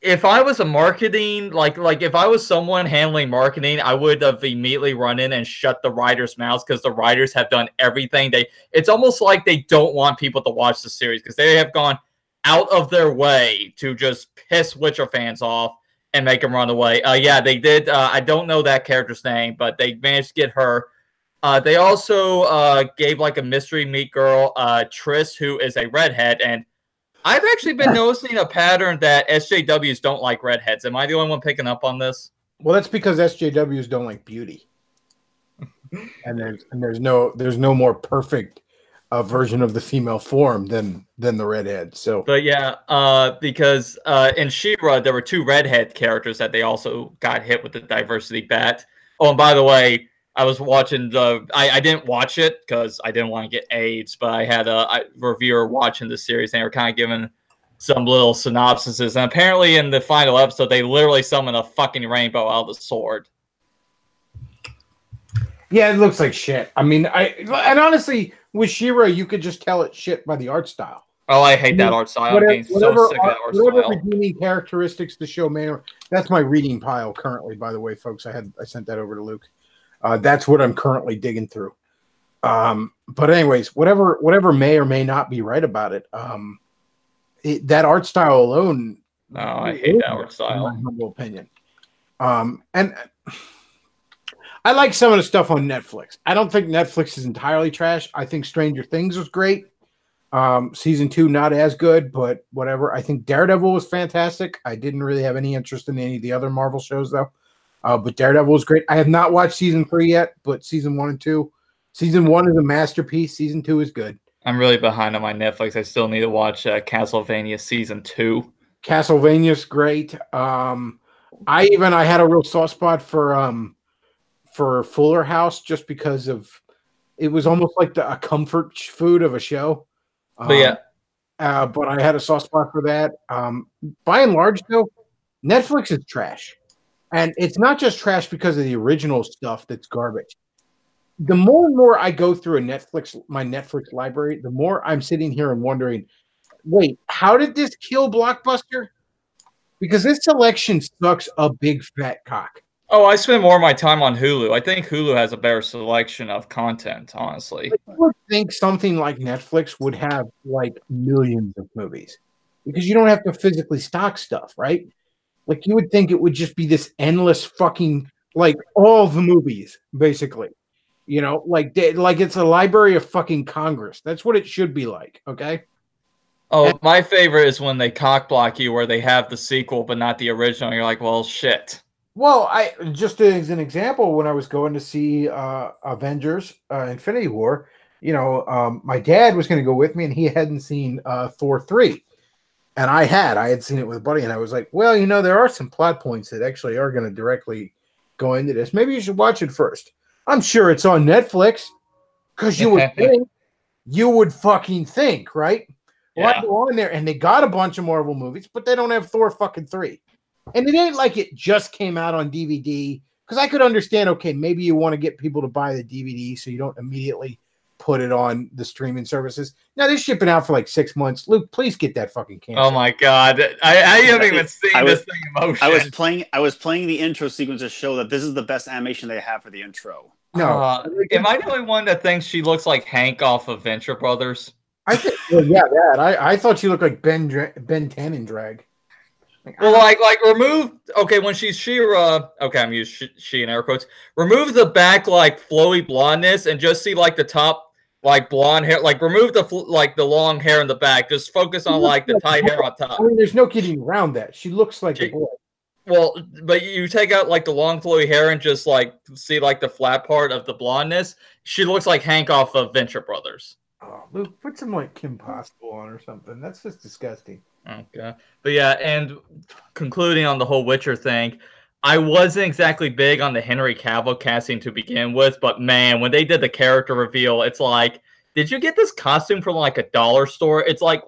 if I was a marketing, like if I was someone handling marketing, I would have immediately run in and shut the writers' mouths because the writers have done everything. It's almost like they don't want people to watch the series because they have gone out of their way to just piss Witcher fans off and make them run away. Yeah, they did. I don't know that character's name, but they managed to get her. They also gave like a mystery meat girl, Triss, who is a redhead, and I've actually been noticing a pattern that SJWs don't like redheads. Am I the only one picking up on this? Well, that's because SJWs don't like beauty, and there's no more perfect version of the female form than the redhead. So, but yeah, because in She-Ra there were 2 redhead characters that they also got hit with the diversity bat. Oh, and by the way, I was watching I didn't watch it because I didn't want to get AIDS, but I had a reviewer watching the series and they were kind of giving some little synopsises. And apparently in the final episode, they literally summoned a fucking rainbow out of the sword. Yeah, it looks like shit. I mean, and honestly, with She-Ra, you could just tell it's shit by the art style. Oh, I hate that art style. I'm getting so sick of that art style. Redeeming characteristics the show, man. That's my reading pile currently, by the way, folks. I sent that over to Luke. That's what I'm currently digging through. But anyways, whatever may or may not be right about it, that art style alone. No, I hate that art style. In my humble opinion. And I like some of the stuff on Netflix. I don't think Netflix is entirely trash. I think Stranger Things was great. Season 2 not as good, but whatever. I think Daredevil was fantastic. I didn't really have any interest in any of the other Marvel shows though. But Daredevil was great. I have not watched season 3 yet, but season 1 and 2. Season 1 is a masterpiece. Season 2 is good. I'm really behind on my Netflix. I still need to watch Castlevania season 2. Castlevania's great. I had a real soft spot for Fuller House just because of it was almost like a comfort food of a show. But yeah, but I had a soft spot for that. By and large, though, Netflix is trash. And it's not just trash because of the original stuff that's garbage. The more and more I go through my Netflix library, the more I'm sitting here and wondering, wait, how did this kill Blockbuster? Because this selection sucks a big fat cock. Oh, I spend more of my time on Hulu. I think Hulu has a better selection of content, honestly. I would think something like Netflix would have like millions of movies because you don't have to physically stock stuff, right? Like you would think it would just be this endless fucking like all the movies, basically. You know, like it's a Library of fucking Congress. That's what it should be like, okay? Oh, my favorite is when they cock block you where they have the sequel but not the original. You're like, well, shit. Well, I just as an example, when I was going to see Avengers Infinity War, my dad was going to go with me, and he hadn't seen Thor 3. And I had seen it with a buddy, and I was like, well, there are some plot points that actually are going to directly go into this. Maybe you should watch it first. I'm sure it's on Netflix, because you would fucking think, right? Well, I go on there, and they got a bunch of Marvel movies, but they don't have Thor fucking 3. And it ain't like it just came out on DVD, because I could understand, okay, maybe you want to get people to buy the DVD so you don't immediately put it on the streaming services. Now, they're shipping out for like 6 months. Luke, please get that fucking canceled. Oh my God. I haven't even seen this thing in motion. I was playing the intro sequence to show that this is the best animation they have for the intro. No. Am I the only one that thinks she looks like Hank off of Venture Brothers? I think, that. I thought she looked like Ben 10 in drag. Well, like remove. Okay, when she's She-Ra. Okay, I'm using she in air quotes. Remove the back like flowy blondness and just see like the top like blonde hair. Like remove the long hair in the back. Just focus on like the tight hair on top. I mean, there's no getting around that. She looks like a boy. Well, but you take out like the long flowy hair and just like see like the flat part of the blondness. She looks like Hank off of Venture Brothers. Oh, Luke, put some like Kim Possible on or something. That's just disgusting. Okay. But yeah, and concluding on the whole Witcher thing, I wasn't exactly big on the Henry Cavill casting to begin with, but man, when they did the character reveal, it's like, did you get this costume from like a dollar store? It's like,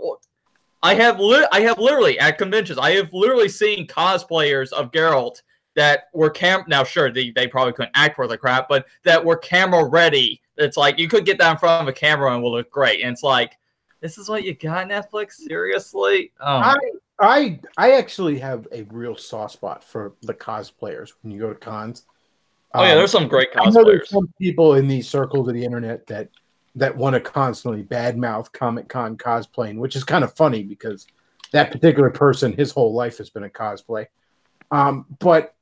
I have literally at conventions, I have literally seen cosplayers of Geralt that were now sure they probably couldn't act for the crap, but that were camera ready. It's like you could get that in front of a camera and will look great. And it's like, this is what you got, Netflix? Seriously? Oh. I actually have a real soft spot for the cosplayers when you go to cons. Oh yeah, there's some great cosplayers. I know there's some people in these circles of the internet that want to constantly badmouth Comic-Con cosplaying, which is kind of funny because that particular person, his whole life has been a cosplay. But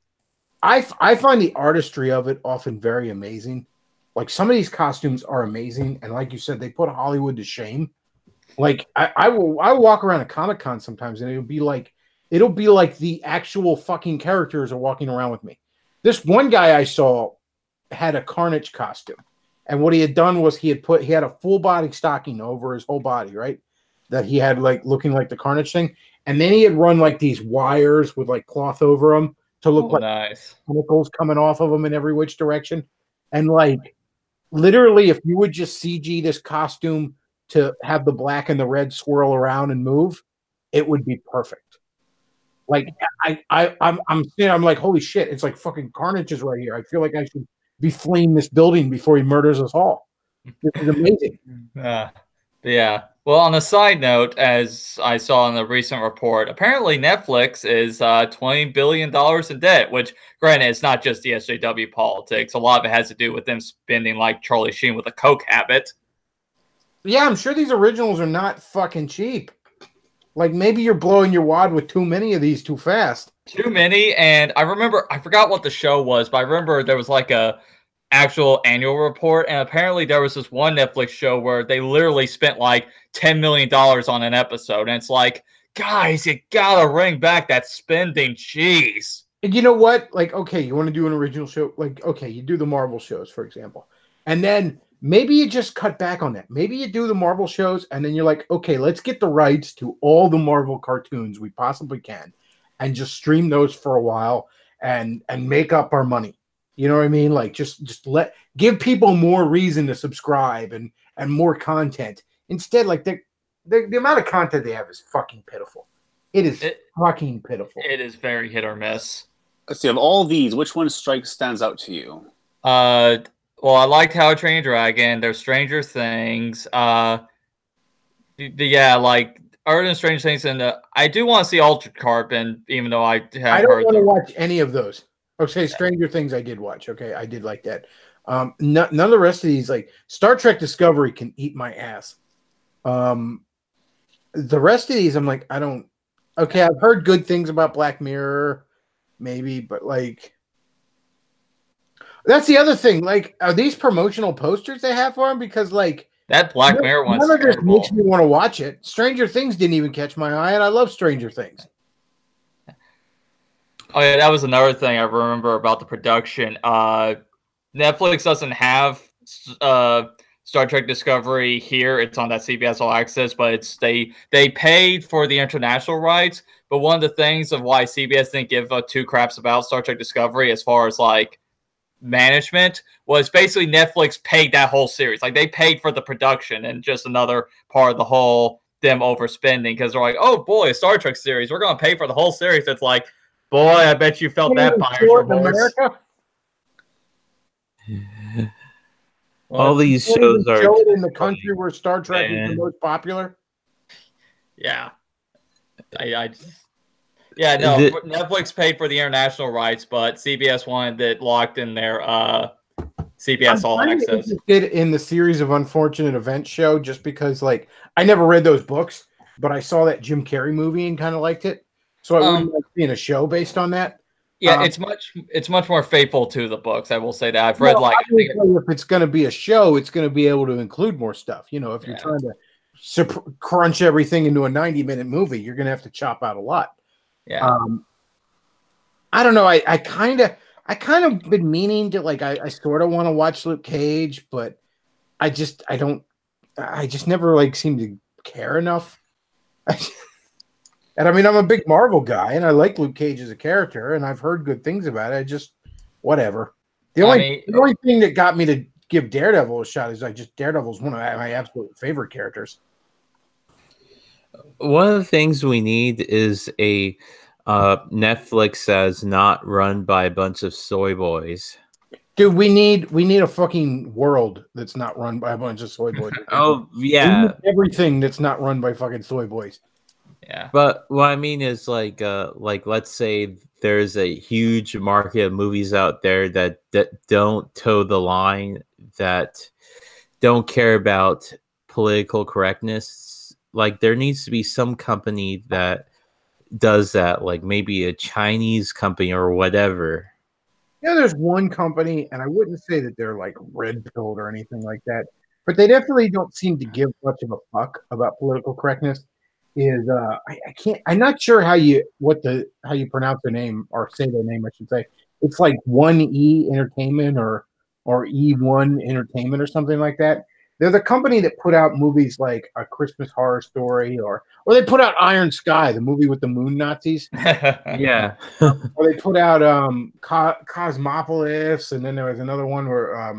I find the artistry of it often very amazing. Like some of these costumes are amazing, and like you said, they put Hollywood to shame. Like I walk around a Comic-Con sometimes, and it'll be like the actual fucking characters are walking around with me. This one guy I saw had a Carnage costume, and what he had done was he had a full body stocking over his whole body, right? That he had like looking like the Carnage thing, and then he had run like these wires with like cloth over them to look like nice tentacles coming off of them in every which direction, and like literally, if you would just CG this costume to have the black and the red swirl around and move, it would be perfect. Like I'm like, holy shit, it's like fucking Carnage is right here. I feel like I should be fleeing this building before he murders us all. This is amazing. Yeah. Well, on a side note, as I saw in the recent report, apparently Netflix is $20 billion in debt, which, granted, it's not just the SJW politics. A lot of it has to do with them spending like Charlie Sheen with a coke habit. Yeah, I'm sure these originals are not fucking cheap. Like, maybe you're blowing your wad with too many of these too fast. Too many, and I forgot what the show was, but I remember there was like a actual annual report, and apparently there was this one Netflix show where they literally spent like $10 million on an episode, and it's like, guys, you gotta ring back that spending, jeez. And you know what? Like, okay, you want to do an original show? Like, okay, you do the Marvel shows, for example, and then maybe you just cut back on that. Maybe you do the Marvel shows, and then you're like, okay, let's get the rights to all the Marvel cartoons we possibly can, and just stream those for a while and make up our money. You know what I mean? Like, just give people more reason to subscribe and more content. Instead, like, the amount of content they have is fucking pitiful. It is fucking pitiful. It is very hit or miss. Let's see, of all these, which one stands out to you? Well, I liked How to Train Your Dragon. There's Stranger Things. Yeah, like other than Stranger Things, and I do want to see Altered Carbon, even though I don't want to watch any of those. Okay, Stranger Things I did watch. Okay, I did like that. None of the rest of these, like Star Trek Discovery, can eat my ass. The rest of these, I'm like, I don't. Okay, I've heard good things about Black Mirror, maybe, but like, that's the other thing. Like, are these promotional posters they have for them? Because like that Black Mirror one, none of this makes me want to watch it. Stranger Things didn't even catch my eye, and I love Stranger Things. Oh yeah, that was another thing I remember about the production. Netflix doesn't have Star Trek Discovery here. It's on that CBS All Access, but it's they paid for the international rights. But one of the things of why CBS didn't give two craps about Star Trek Discovery, as far as like management, was basically Netflix paid that whole series. Like they paid for the production, and just another part of the whole them overspending, because they're like, oh boy, a Star Trek series, we're going to pay for the whole series. It's like, boy, I bet you felt that buyer's remorse. All these shows are show it in the country where Star Trek is the most popular. Yeah, Netflix paid for the international rights, but CBS wanted it locked in their CBS All Access. I'm interested in the series of Unfortunate Events show, just because, like, I never read those books, but I saw that Jim Carrey movie and kind of liked it. So I wouldn't like seeing a show based on that. Yeah, it's much more faithful to the books. I will say that. I've read if it's going to be a show, it's going to be able to include more stuff. You know, if you're trying to crunch everything into a 90-minute movie, you're going to have to chop out a lot. Yeah. I don't know. I kind of been meaning to, like, I sort of want to watch Luke Cage, but I just never like seem to care enough. And I mean, I'm a big Marvel guy, and I like Luke Cage as a character, and I've heard good things about it. I just, whatever. The only thing that got me to give Daredevil a shot is Daredevil's one of my absolute favorite characters. One of the things we need is a Netflix that's not run by a bunch of soy boys. Dude, we need a fucking world that's not run by a bunch of soy boys. Oh yeah, everything that's not run by fucking soy boys. Yeah, but what I mean is like let's say there's a huge market of movies out there that don't toe the line, that don't care about political correctness. Like there needs to be some company that does that, like maybe a Chinese company or whatever. Yeah, there's one company, and I wouldn't say that they're like red-pilled or anything like that, but they definitely don't seem to give much of a fuck about political correctness. I'm not sure how you pronounce their name, or say their name, I should say. It's like 1E Entertainment or E1 Entertainment or something like that. They're the company that put out movies like A Christmas Horror Story, or they put out Iron Sky, the movie with the moon Nazis. Yeah. Or they put out Cosmopolis, and then there was another one where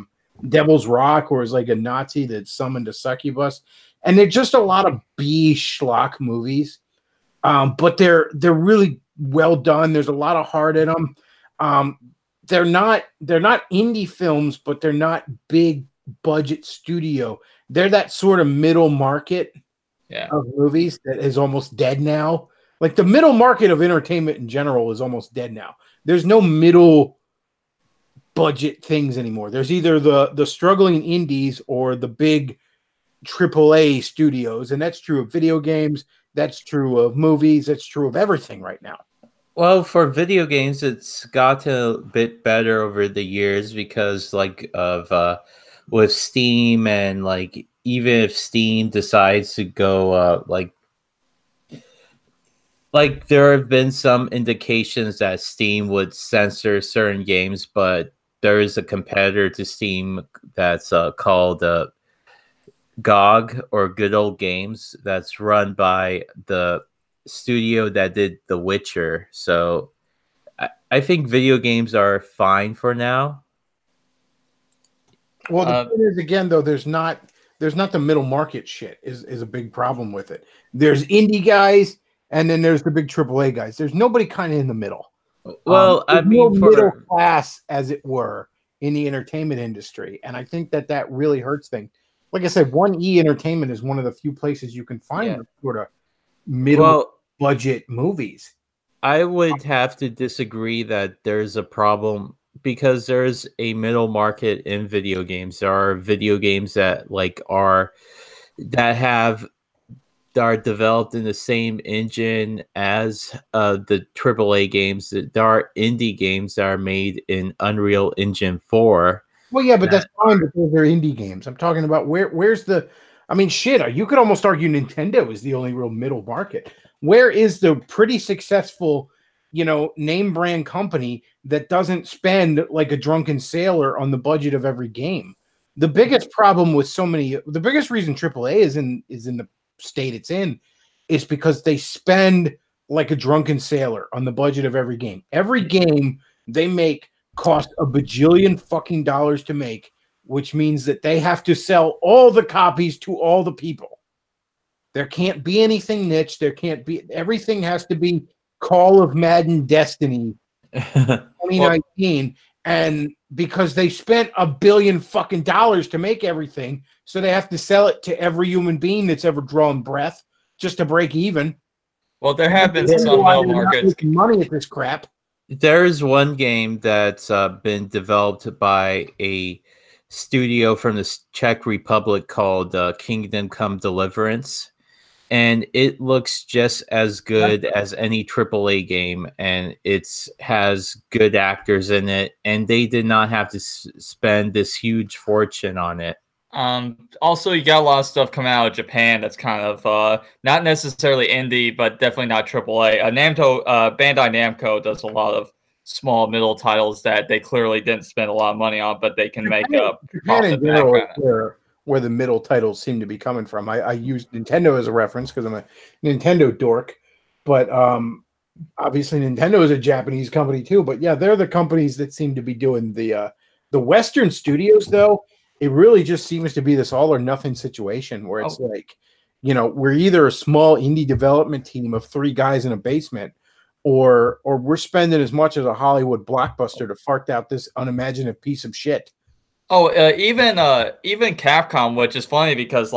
Devil's Rock, where it was like a Nazi that summoned a succubus. And they're just a lot of B schlock movies, but they're really well done. There's a lot of heart in them. They're not indie films, but they're not big budget studio. They're that sort of middle market of movies that is almost dead now. Like the middle market of entertainment in general is almost dead now. There's no middle budget things anymore. There's either the struggling indies or the big AAA studios, and that's true of video games, that's true of movies, that's true of everything right now. Well, for video games, it's gotten a bit better over the years because, like, with Steam, and like even if Steam decides to go like there have been some indications that Steam would censor certain games, but there is a competitor to Steam that's called GOG, or Good Old Games, that's run by the studio that did The Witcher. So I think video games are fine for now. Well, the thing is, again, though, there's not There's not the middle market shit is a big problem with it. There's indie guys, and then there's the big AAA guys. There's nobody kind of in the middle. Well, I There's mean, no middle class, as it were, in the entertainment industry, and I think that really hurts things. Like I said, 1E Entertainment is one of the few places you can find sort of middle budget movies. I would have to disagree that there's a problem because there's a middle market in video games. There are video games that are developed in the same engine as the AAA games. There are indie games that are made in Unreal Engine 4. Well, yeah, but that's fine because they're indie games. I'm talking about where's the. I mean, shit. You could almost argue Nintendo is the only real middle market. Where is the pretty successful, name brand company that doesn't spend like a drunken sailor on the budget of every game? The biggest problem with the biggest reason AAA is in the state it's in is because they spend like a drunken sailor on the budget of every game. Every game they make cost a bajillion fucking dollars to make, which means that they have to sell all the copies to all the people. There can't be anything niche. Everything has to be Call of Madden Destiny 2019. And because they spent $1 billion fucking dollars to make everything, so they have to sell it to every human being that's ever drawn breath just to break even. Well, there have been some middle markets making money at this crap. There's one game that's been developed by a studio from the Czech Republic called Kingdom Come Deliverance, and it looks just as good as any AAA game, and it has good actors in it, and they did not have to spend this huge fortune on it. Also, you got a lot of stuff coming out of Japan that's kind of not necessarily indie, but definitely not AAA. Bandai Namco does a lot of small middle titles that they clearly didn't spend a lot of money on, but they can make up. Japan in general, where the middle titles seem to be coming from. I use Nintendo as a reference because I'm a Nintendo dork, but obviously Nintendo is a Japanese company too. But yeah, they're the companies that seem to be doing the Western studios though. It really just seems to be this all or nothing situation where it's we're either a small indie development team of 3 guys in a basement, or we're spending as much as a Hollywood blockbuster to fart out this unimaginative piece of shit. Oh, even Capcom, which is funny because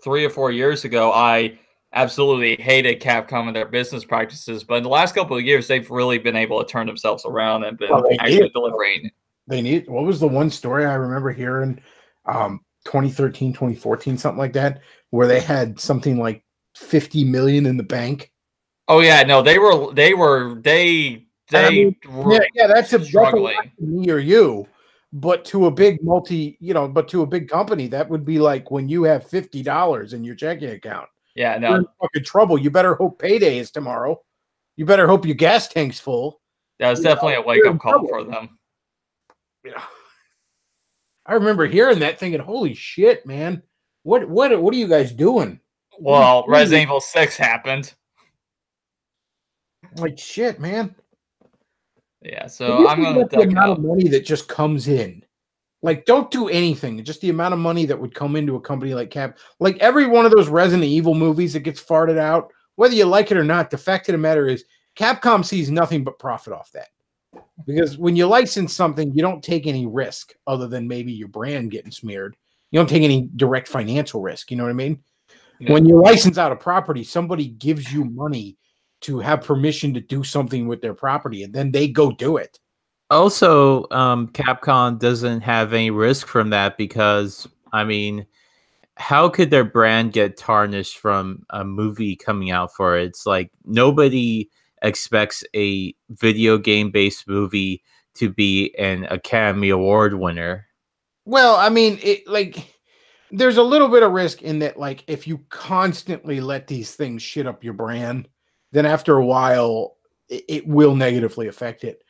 3 or 4 years ago, I absolutely hated Capcom and their business practices, but in the last couple of years, they've really been able to turn themselves around and been actually delivering. What was the one story I remember hearing? 2013, 2014, something like that, where they had something like 50 million in the bank. Oh yeah, no, they were that's struggling. That's me or you, but to a big to a big company, that would be like when you have $50 in your checking account. Yeah, no, you're in fucking trouble. You better hope payday is tomorrow. You better hope your gas tank's full. That was definitely a wake up call for them. Yeah. I remember hearing that thinking, holy shit, man. What are you guys doing? Well, Resident Evil 6 happened. Like shit, man. Yeah, so I'm going to the amount of money that just comes in. Like, don't do anything. Just the amount of money that would come into a company like Cap. Like every one of those Resident Evil movies that gets farted out, whether you like it or not, the fact of the matter is Capcom sees nothing but profit off that. Because when you license something, you don't take any risk other than maybe your brand getting smeared. You don't take any direct financial risk. You know what I mean? Yeah. When you license out a property, somebody gives you money to have permission to do something with their property, and then they go do it. Also, Capcom doesn't have any risk from that because, I mean, how could their brand get tarnished from a movie coming out for it? It's like nobody expects a video game based movie to be an Academy Award winner. Well, I mean, there's a little bit of risk in that, like, if you constantly let these things shit up your brand, then after a while it will negatively affect it.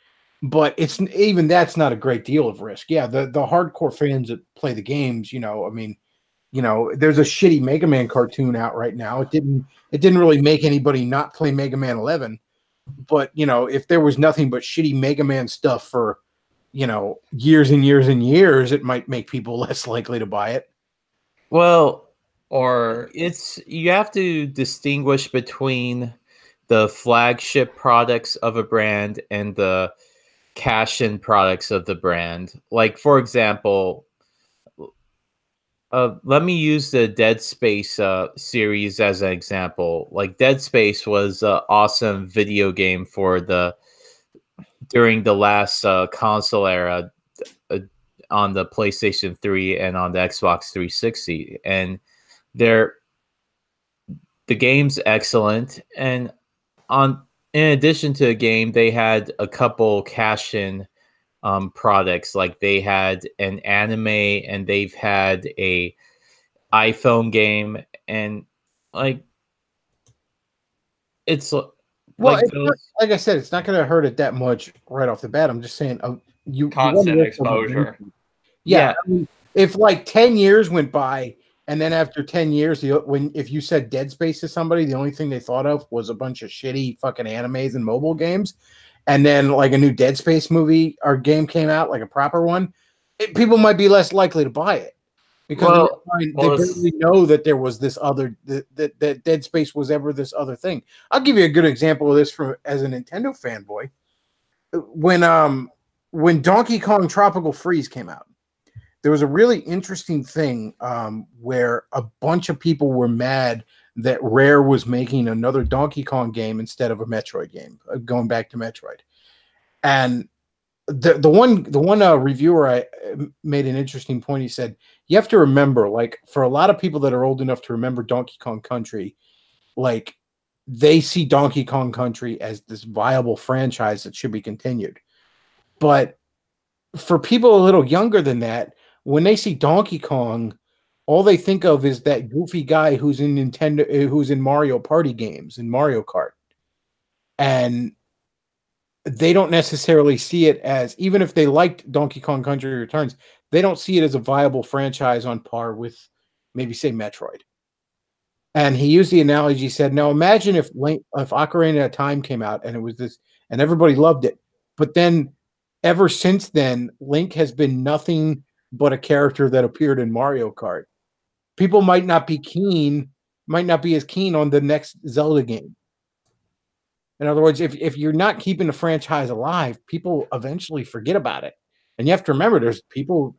But that's not a great deal of risk. Yeah, the hardcore fans that play the games, I mean, there's a shitty Mega Man cartoon out right now. It didn't really make anybody not play Mega Man 11. But, if there was nothing but shitty Mega Man stuff for, years and years and years, it might make people less likely to buy it. Well, Or it's you have to distinguish between the flagship products of a brand and the cash-in products of the brand. Like, for example, let me use the Dead Space series as an example. Like, Dead Space was an awesome video game for the during the last console era, uh, on the PlayStation 3 and on the Xbox 360, and they're the game's excellent. And on in addition to the game, they had a couple cash-in products. Like, they had an anime, and they've had a iPhone game, and like it's Well, like it's not, those. like I said, it's not going to hurt it that much right off the bat. I'm just saying, you want to constant look for exposure. momentum. Yeah, Yeah. I mean, if like 10 years went by, and then after 10 years, if you said Dead Space to somebody, the only thing they thought of was a bunch of shitty fucking animes and mobile games, and then like a new Dead Space movie or game came out, like a proper one, people might be less likely to buy it because Well, they barely know that there was this other that Dead Space was ever this other thing. I'll give you a good example of this from as a Nintendo fanboy. When Donkey Kong Tropical Freeze came out, there was a really interesting thing where a bunch of people were mad that Rare was making another Donkey Kong game instead of a Metroid game, going back to Metroid. And the one reviewer I made an interesting point. He said you have to remember, like, for a lot of people that are old enough to remember Donkey Kong Country, like, they see Donkey Kong Country as this viable franchise that should be continued. But for people a little younger than that, when they see Donkey Kong, all they think of is that goofy guy who's in who's in Mario Party games and Mario Kart. And they don't necessarily see it as, even if they liked Donkey Kong Country Returns, they don't see it as a viable franchise on par with maybe, say, Metroid. And he used the analogy. He said, "Now imagine if Ocarina of Time came out and it was this, and everybody loved it, but then ever since then, Link has been nothing but a character that appeared in Mario Kart. People might not be as keen on the next Zelda game. In other words, if you're not keeping the franchise alive, people eventually forget about it. And you have to remember, there's people,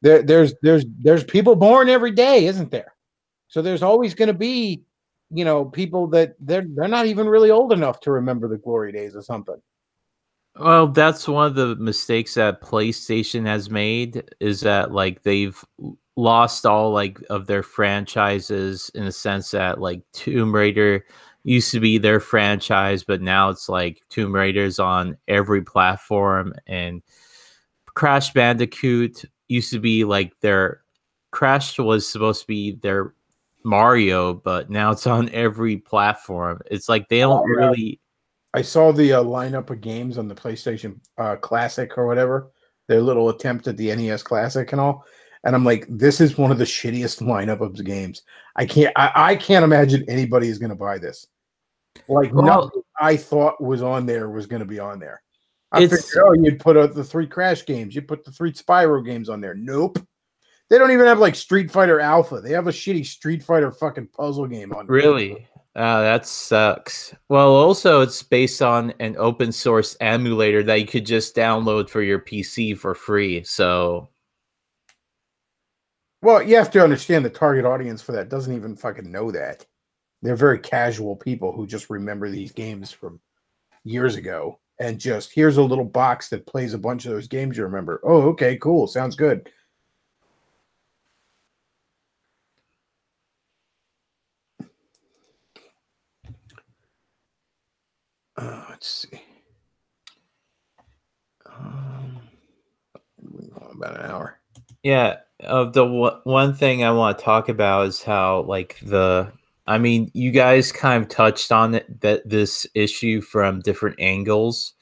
there's people born every day, isn't there? So there's always going to be, people that they're not even really old enough to remember the glory days or something." Well, that's one of the mistakes that PlayStation has made, is that like they've lost all like of their franchises, in the sense that like Tomb Raider used to be their franchise, but now it's like Tomb Raider's on every platform, and Crash Bandicoot used to be like their Crash was supposed to be their Mario, but now it's on every platform. It's like they don't really. I saw the lineup of games on the PlayStation Classic or whatever, their little attempt at the NES Classic and all, and I'm like, this is one of the shittiest lineup of games. I can't imagine anybody is going to buy this. Like, nothing I thought was on there was going to be on there. I figured, you'd put out the 3 Crash games, you put the 3 Spyro games on there. Nope. They don't even have like Street Fighter Alpha. They have a shitty Street Fighter fucking puzzle game on there. Really? That sucks. Well, also, it's based on an open source emulator that you could just download for your PC for free. So, well, you have to understand the target audience for that doesn't even fucking know that. They're very casual people who just remember these games from years ago, and just, here's a little box that plays a bunch of those games you remember. Oh, okay, cool. Sounds good. Let's see. About an hour. Yeah. The one thing I want to talk about is how, like, I mean, you guys kind of touched on it, that this issue from different angles,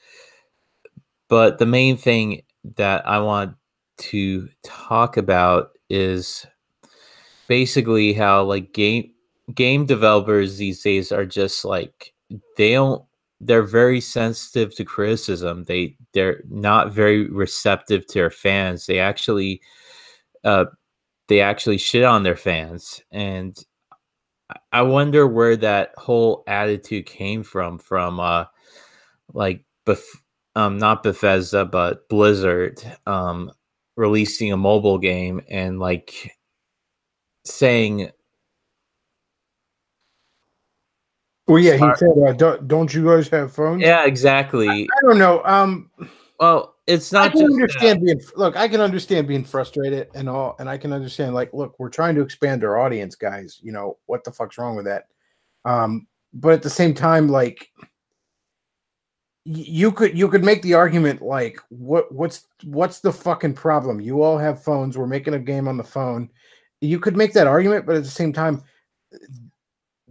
but the main thing that I want to talk about is basically how, like, game developers these days are just like, they're very sensitive to criticism. They're not very receptive to their fans. They actually they actually shit on their fans, and I wonder where that whole attitude came from like not Bethesda but Blizzard releasing a mobile game and like saying, well, yeah, he said, don't you guys have phones? yeah, exactly. I don't know. Well, it's I not can just understand I can understand being frustrated and all, and I can understand, like, look, we're trying to expand our audience, guys. You know, what the fuck's wrong with that? But at the same time, like, you could make the argument, like, what's the fucking problem? You all have phones. We're making a game on the phone. You could make that argument, but at the same time,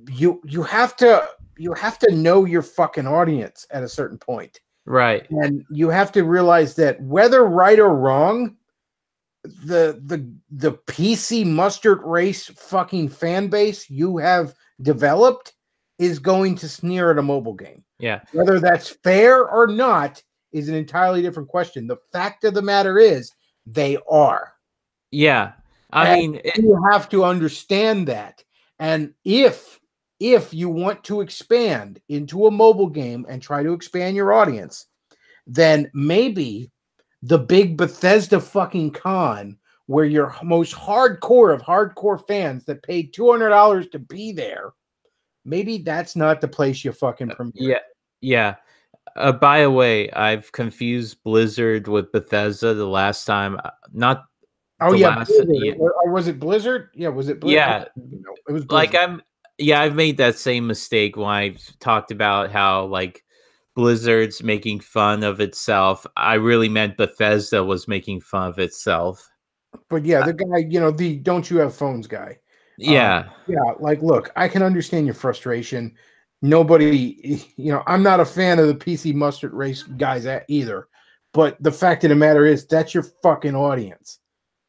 you have to know your fucking audience at a certain point. right. And you have to realize that whether right or wrong, the PC mustard race fucking fan base you have developed is going to sneer at a mobile game. Yeah. Whether that's fair or not is an entirely different question. The fact of the matter is they are. Yeah. I mean, you have to understand that. And if you want to expand into a mobile game and try to expand your audience, then maybe the big Bethesda fucking con, where your most hardcore of hardcore fans that paid $200 to be there, maybe that's not the place you fucking premiere. Yeah. By the way, I've confused Blizzard with Bethesda the last time. Not Oh the yeah, last, Blizzard. Or was it Blizzard? Yeah, was it Blizzard? Yeah, It was Blizzard. like I've made that same mistake when I've talked about how like Blizzard's making fun of itself. I really meant Bethesda was making fun of itself. But yeah, the guy, the don't you have phones guy. Yeah. Like, look, I can understand your frustration. Nobody, I'm not a fan of the PC mustard race guys either. But the fact of the matter is, that's your fucking audience.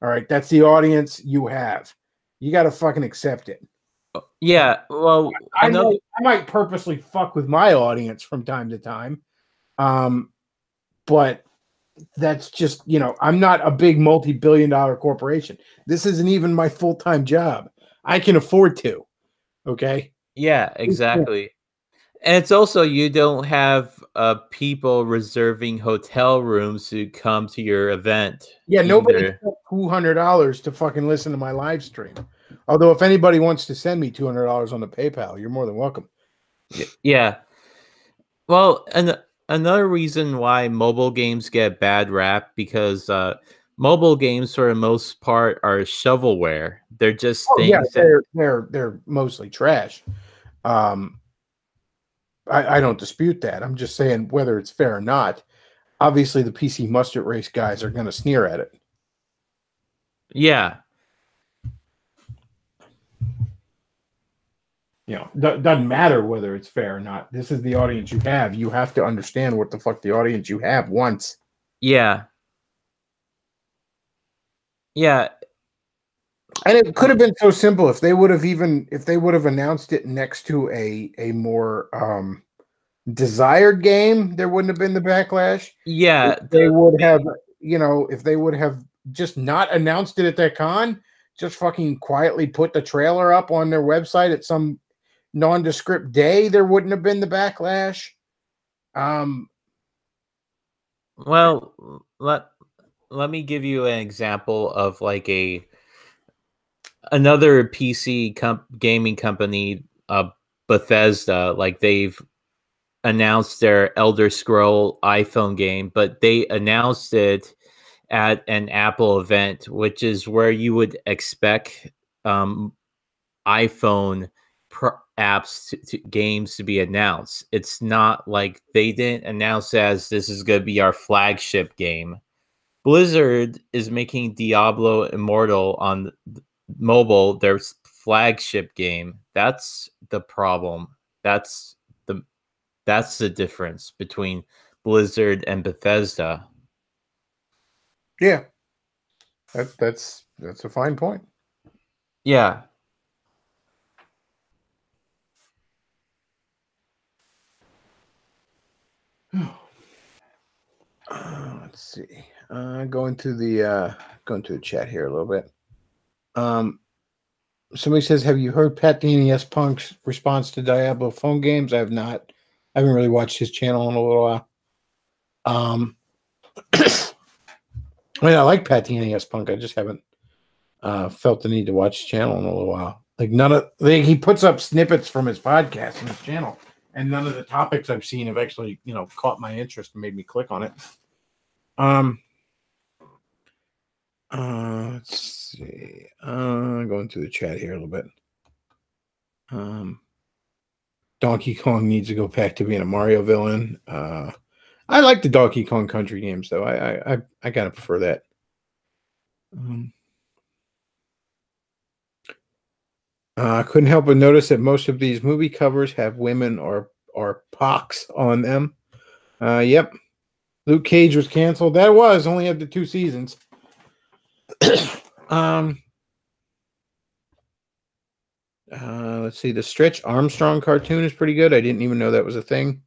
All right, that's the audience you have. You got to fucking accept it. Yeah, well, I might purposely fuck with my audience from time to time, but that's just, I'm not a big multi-billion-dollar corporation. This isn't even my full-time job. I can afford to. Okay. Yeah, exactly. And it's also, you don't have people reserving hotel rooms to come to your event. Yeah, nobody spent $200 to fucking listen to my live stream. Although, if anybody wants to send me $200 on the PayPal, you're more than welcome. Yeah. Well, and another reason why mobile games get bad rap, because mobile games for the most part are shovelware. They're just things they're mostly trash. I don't dispute that. I'm just saying, whether it's fair or not, obviously the PC mustard race guys are going to sneer at it. Yeah. Doesn't matter whether it's fair or not. This is the audience you have. You have to understand what the fuck the audience you have wants. Yeah. Yeah. And it could have been so simple if they would have announced it next to a more desired game, there wouldn't have been the backlash. Yeah. If they would have, if they would have just not announced it at that con, just fucking quietly put the trailer up on their website at some nondescript day, there wouldn't have been the backlash. Well, let me give you an example of like another PC gaming company, Bethesda. Like, they've announced their Elder Scroll iPhone game, but they announced it at an Apple event, which is where you would expect iPhone apps games to be announced. It's not like they didn't announce as this is going to be our flagship game. Blizzard is making Diablo Immortal on mobile their flagship game. That's the problem. That's the difference between Blizzard and Bethesda. Yeah, that's a fine point. Yeah. Let's see. Going to the chat here a little bit. Somebody says, have you heard Pat the NES Punk's response to Diablo phone games? I have not. I haven't really watched his channel in a little while. I mean, I like Pat the NES Punk. I just haven't felt the need to watch his channel in a little while. Like he puts up snippets from his podcast on his channel, and none of the topics I've seen have actually, caught my interest and made me click on it. Let's see. Going through the chat here a little bit. Donkey Kong needs to go back to being a Mario villain. I like the Donkey Kong Country games, though. I kind of prefer that. I couldn't help but notice that most of these movie covers have women or pox on them. Yep. Luke Cage was canceled. That was only after 2 seasons. Let's see. The Stretch Armstrong cartoon is pretty good. I didn't even know that was a thing.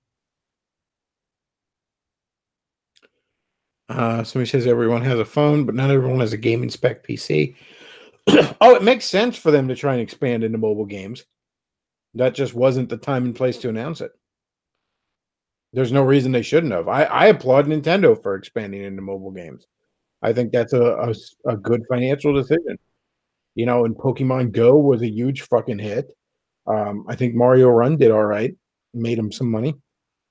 Somebody says everyone has a phone, but not everyone has a gaming spec PC. Oh, it makes sense for them to try and expand into mobile games. That just wasn't the time and place to announce it. There's no reason they shouldn't have. I applaud Nintendo for expanding into mobile games. I think that's a good financial decision. And Pokemon Go was a huge fucking hit. I think Mario Run did all right, made them some money.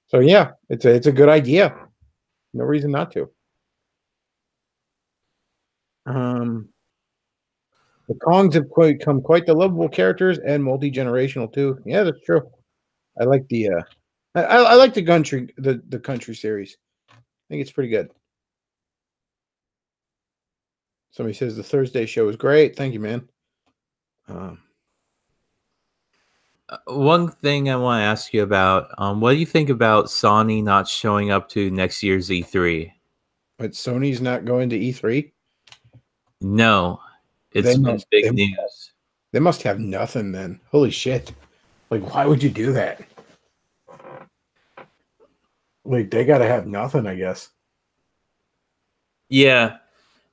So yeah, it's a good idea. No reason not to. The Kongs have become quite the lovable characters and multi-generational too. Yeah, that's true. I like the I like the country series. I think it's pretty good. Somebody says the Thursday show is great. Thank you, man. One thing I want to ask you about, what do you think about Sony not showing up to next year's E3? But Sony's not going to E3? No. It's been big news. They must have nothing then. Holy shit. Like, why would you do that? Like, they got to have nothing, I guess. Yeah.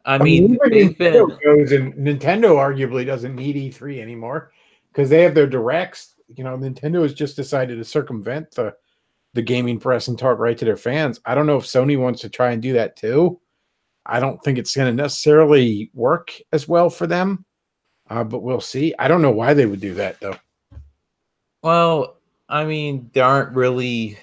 I mean Nintendo arguably doesn't need E3 anymore because they have their directs. Nintendo has just decided to circumvent the gaming press and talk right to their fans. I don't know if Sony wants to try and do that too. I don't think it's going to necessarily work as well for them, but we'll see. I don't know why they would do that, though. Well, I mean, there aren't really...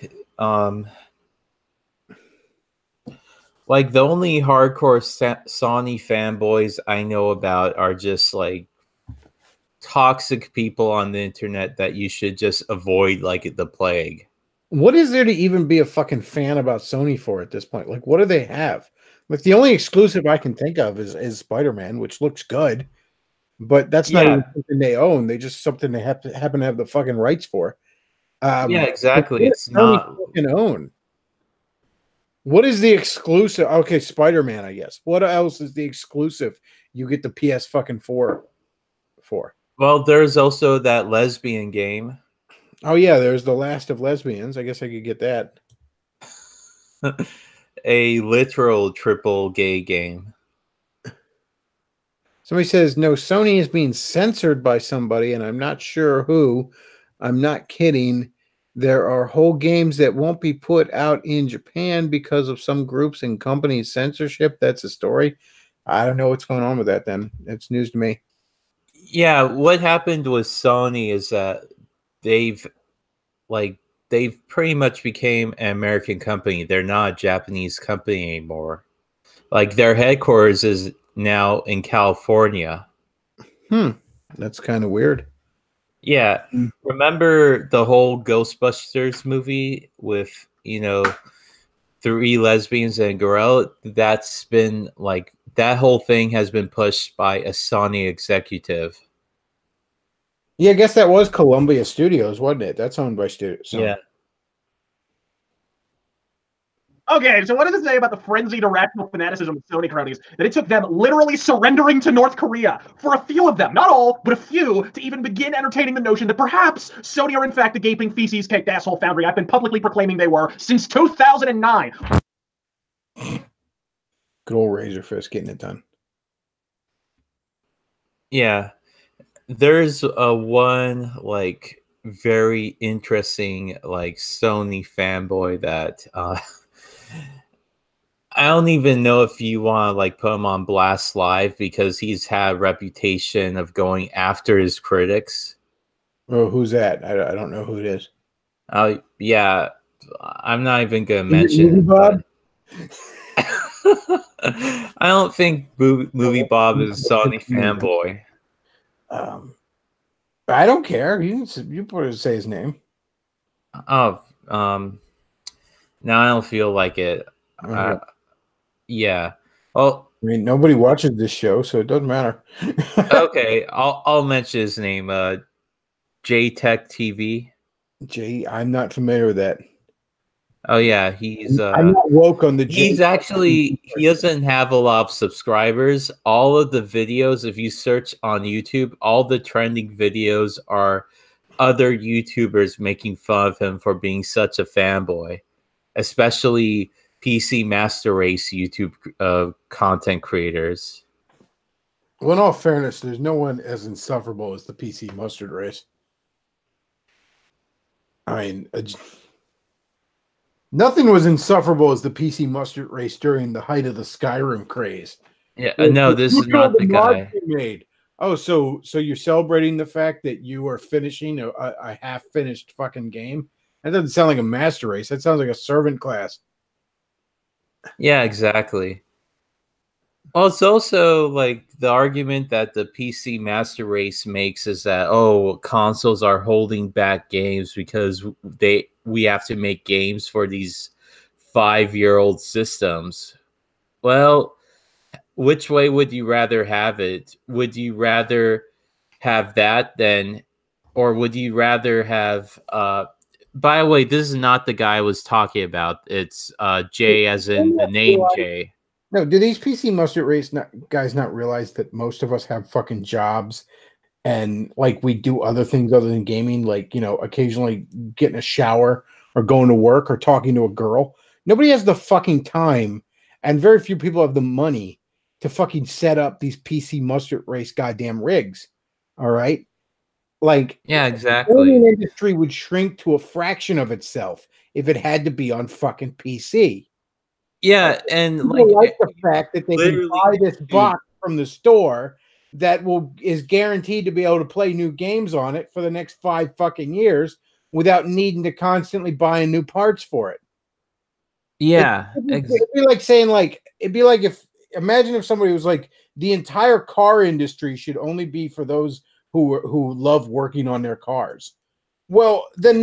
like, the only hardcore Sony fanboys I know about are just, like, toxic people on the internet that you should just avoid like the plague. What is there to even be a fucking fan about Sony for at this point? Like, what do they have? Like, the only exclusive I can think of is Spider-Man, which looks good, but that's not even something they own. They just something they happen to have the fucking rights for. Yeah, exactly. It's not fucking own. What is the exclusive? Okay, Spider-Man, I guess. What else is the exclusive you get the PS fucking 4 for? Well, there's also that lesbian game. Oh, yeah, there's The Last of Lesbians. I guess I could get that. A literal triple gay game. Somebody says, no, Sony is being censored by somebody, and I'm not sure who. I'm not kidding. There are whole games that won't be put out in Japan because of some groups and companies' censorship. That's a story. I don't know what's going on with that then. It's news to me. Yeah, what happened with Sony is that they've pretty much became an American company. They're not a Japanese company anymore. Like, their headquarters is now in California. That's kind of weird. Yeah. Remember the whole Ghostbusters movie with, 3 lesbians and a gorilla? That's been like, that whole thing has been pushed by a Sony executive. Yeah, I guess that was Columbia Studios, wasn't it? That's owned by Studios. So. Yeah. Okay, so what does it say about the frenzied irrational fanaticism of Sony cronies that it took them literally surrendering to North Korea for a few of them, not all, but a few, to even begin entertaining the notion that perhaps Sony are in fact the gaping feces-caked asshole foundry I've been publicly proclaiming they were since 2009? Good old Razor Fist getting it done. Yeah, there's a one like very interesting like Sony fanboy that I don't even know if you want to like put him on blast live because he's had a reputation of going after his critics. Oh, who's that? I don't know who it is. Yeah, I'm not even gonna Is it mention Movie it, Bob? I don't think Movie Bob is a Sony fanboy. I don't care. You put it, say his name. Oh, now I don't feel like it. Okay. Yeah. Well, I mean, nobody watches this show, so it doesn't matter. okay. I'll mention his name. JTech TV. I'm not familiar with that. Oh yeah, he's I'm not woke on the he's actually he doesn't have a lot of subscribers. All of the videos, if you search on YouTube, all the trending videos are other YouTubers making fun of him for being such a fanboy, especially PC Master Race YouTube content creators. Well, in all fairness, there's no one as insufferable as the PC mustard race. I mean, nothing was insufferable as the PC mustard race during the height of the Skyrim craze. Yeah, no, this is not the guy. Made. Oh, so you're celebrating the fact that you are finishing a half-finished fucking game? That doesn't sound like a master race. That sounds like a servant class. Yeah, exactly. Well, it's also like the argument that the PC Master Race makes is that consoles are holding back games because we have to make games for these 5-year-old systems. Well, which way would you rather have it? Would you rather have that or would you rather have by the way, this is not the guy I was talking about. It's Jay as in the name Jay. No, do these PC mustard race guys not realize that most of us have fucking jobs and like we do other things other than gaming, like, occasionally getting a shower or going to work or talking to a girl? Nobody has the fucking time, and very few people have the money to fucking set up these PC mustard race goddamn rigs. All right? Like, yeah, exactly. The gaming industry would shrink to a fraction of itself if it had to be on fucking PC. Yeah, and like the fact that they can buy this box from the store that is guaranteed to be able to play new games on it for the next 5 fucking years without needing to constantly buy new parts for it. Yeah, it'd be like saying imagine if somebody was like, the entire car industry should only be for those who love working on their cars. Well, then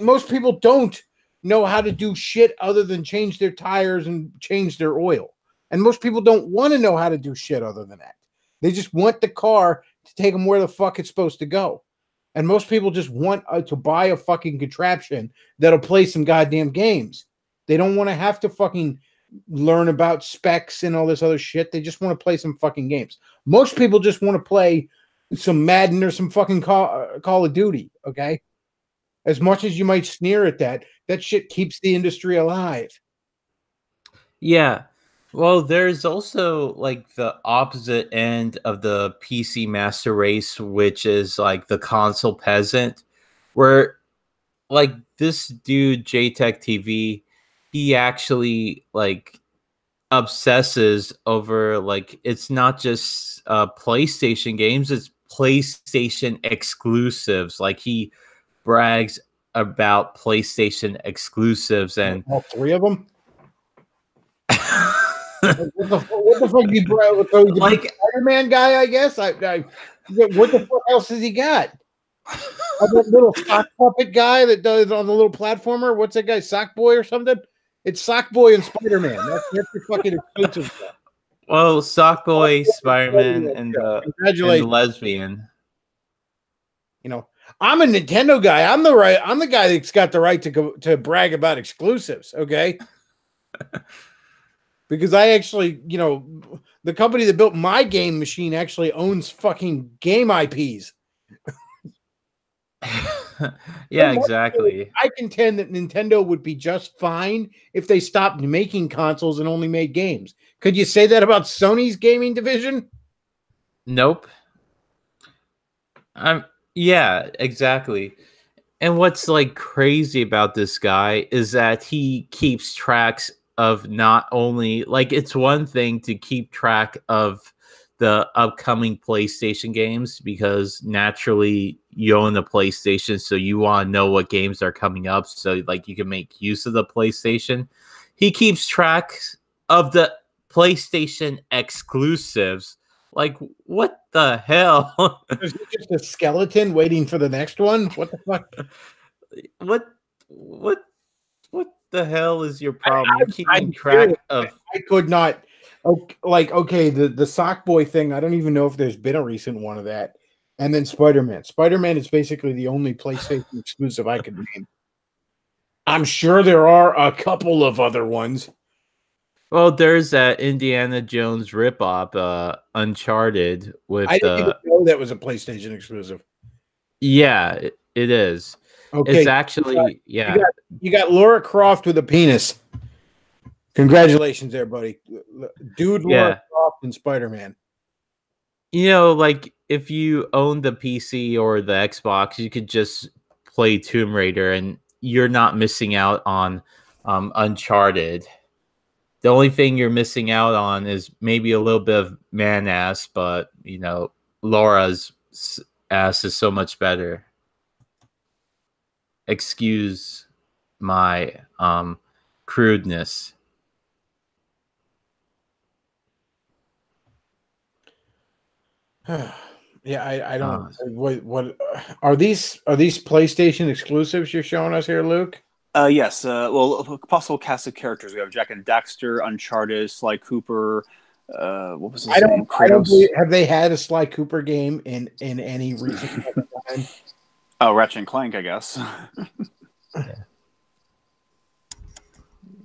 most people don't know how to do shit other than change their tires and change their oil. And most people don't want to know how to do shit other than that. They just want the car to take them where the fuck it's supposed to go. And most people just want to buy a fucking contraption that'll play some goddamn games. They don't want to have to fucking learn about specs and all this other shit. They just want to play some fucking games. Most people just want to play some Madden or some fucking Call of Duty, okay? As much as you might sneer at that shit keeps the industry alive. Yeah. Well, there's also like the opposite end of the PC Master Race, which is like the console peasant, where like this dude, JTech TV, he actually like obsesses over like it's not just PlayStation games, it's PlayStation exclusives. Like he brags about PlayStation exclusives and all 3 of them. What the fuck you brag? Like Spider-Man guy, I guess. What the fuck else has he got? That little sock puppet guy that does on the little platformer. What's that guy? Sock Boy or something? It's Sock Boy and Spider-Man. That's your fucking exclusive stuff. Well, Sock Boy, Spider-Man, and the lesbian. I'm a Nintendo guy. I'm the guy that's got the right to brag about exclusives, okay? Because I actually, the company that built my game machine actually owns fucking game IPs. Yeah, exactly. I contend that Nintendo would be just fine if they stopped making consoles and only made games. Could you say that about Sony's gaming division? Nope. Yeah, exactly. And what's like crazy about this guy is that he keeps tracks of not only like it's one thing to keep track of the upcoming PlayStation games because naturally you own a PlayStation, so you want to know what games are coming up so like you can make use of the PlayStation. He keeps track of the PlayStation exclusives. Like what the hell? Is it just a skeleton waiting for the next one? What the fuck? what what what the hell is your problem? You're keeping I'm track serious. of I could not. Okay, the sock boy thing. I don't even know if there's been a recent one of that. And then Spider-Man. Spider-Man is basically the only PlayStation exclusive I could name. I'm sure there are a couple of other ones. well, there's that Indiana Jones ripoff, Uncharted with I didn't even know that was a PlayStation exclusive. yeah, it is. Okay, It's actually you got Laura Croft with a penis. Congratulations, everybody, dude. Laura Croft and Spider-Man. You know, like if you own the PC or the Xbox, you could just play Tomb Raider and you're not missing out on Uncharted. The only thing you're missing out on is maybe a little bit of man ass, but you know, Laura's ass is so much better. Excuse my crudeness. Yeah, I don't. What are these? Are these PlayStation exclusives you're showing us here, Luke? Yes. Well, a possible cast of characters. We have Jack and Daxter, Uncharted, Sly Cooper. What was his name? I don't believe, have they had a Sly Cooper game in any recent time? Oh, Ratchet and Clank, I guess.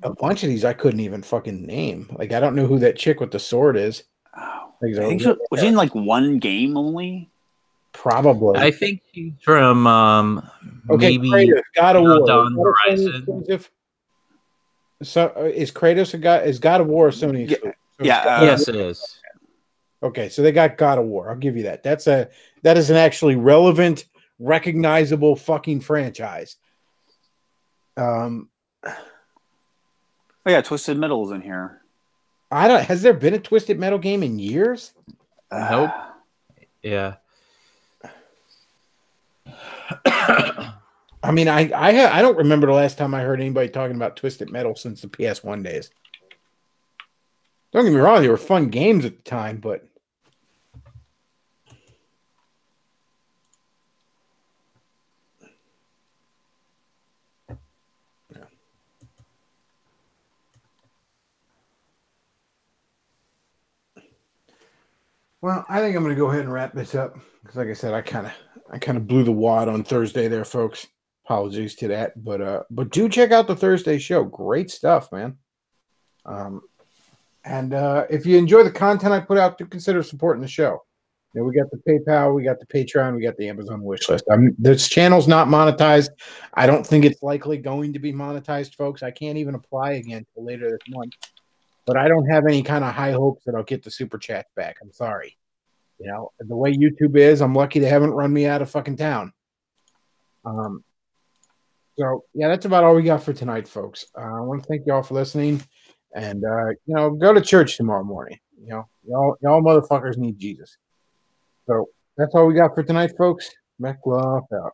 A bunch of these I couldn't even fucking name. Like I don't know who that chick with the sword is. Oh, Like, I think was she in like one game only? Probably. I think she's from maybe Kratos, God of War. Dawn Horizon. So is Kratos is God of War a Sony exclusive? Yes, it is. Okay, so they got God of War. I'll give you that. That is an actually relevant, recognizable fucking franchise. Oh yeah, Twisted Metal is in here. Has there been a Twisted Metal game in years? Nope. Yeah. I mean, I don't remember the last time I heard anybody talking about Twisted Metal since the PS1 days. Don't get me wrong, they were fun games at the time, but well, I think I'm going to go ahead and wrap this up because, like I said, I kind of blew the wad on Thursday there, folks. Apologies to that, but do check out the Thursday show. Great stuff, man. And if you enjoy the content I put out, do consider supporting the show. You know, we got the PayPal, we got the Patreon, we got the Amazon wish list. This channel's not monetized. I don't think it's likely going to be monetized, folks. I can't even apply again till later this month. But I don't have any kind of high hopes that I'll get the super chats back. I'm sorry. You know, the way YouTube is, I'm lucky they haven't run me out of fucking town. So, yeah, that's about all we got for tonight, folks. I want to thank you all for listening. And, you know, go to church tomorrow morning. You know, y'all motherfuckers need Jesus. So that's all we got for tonight, folks. Bechtloff out.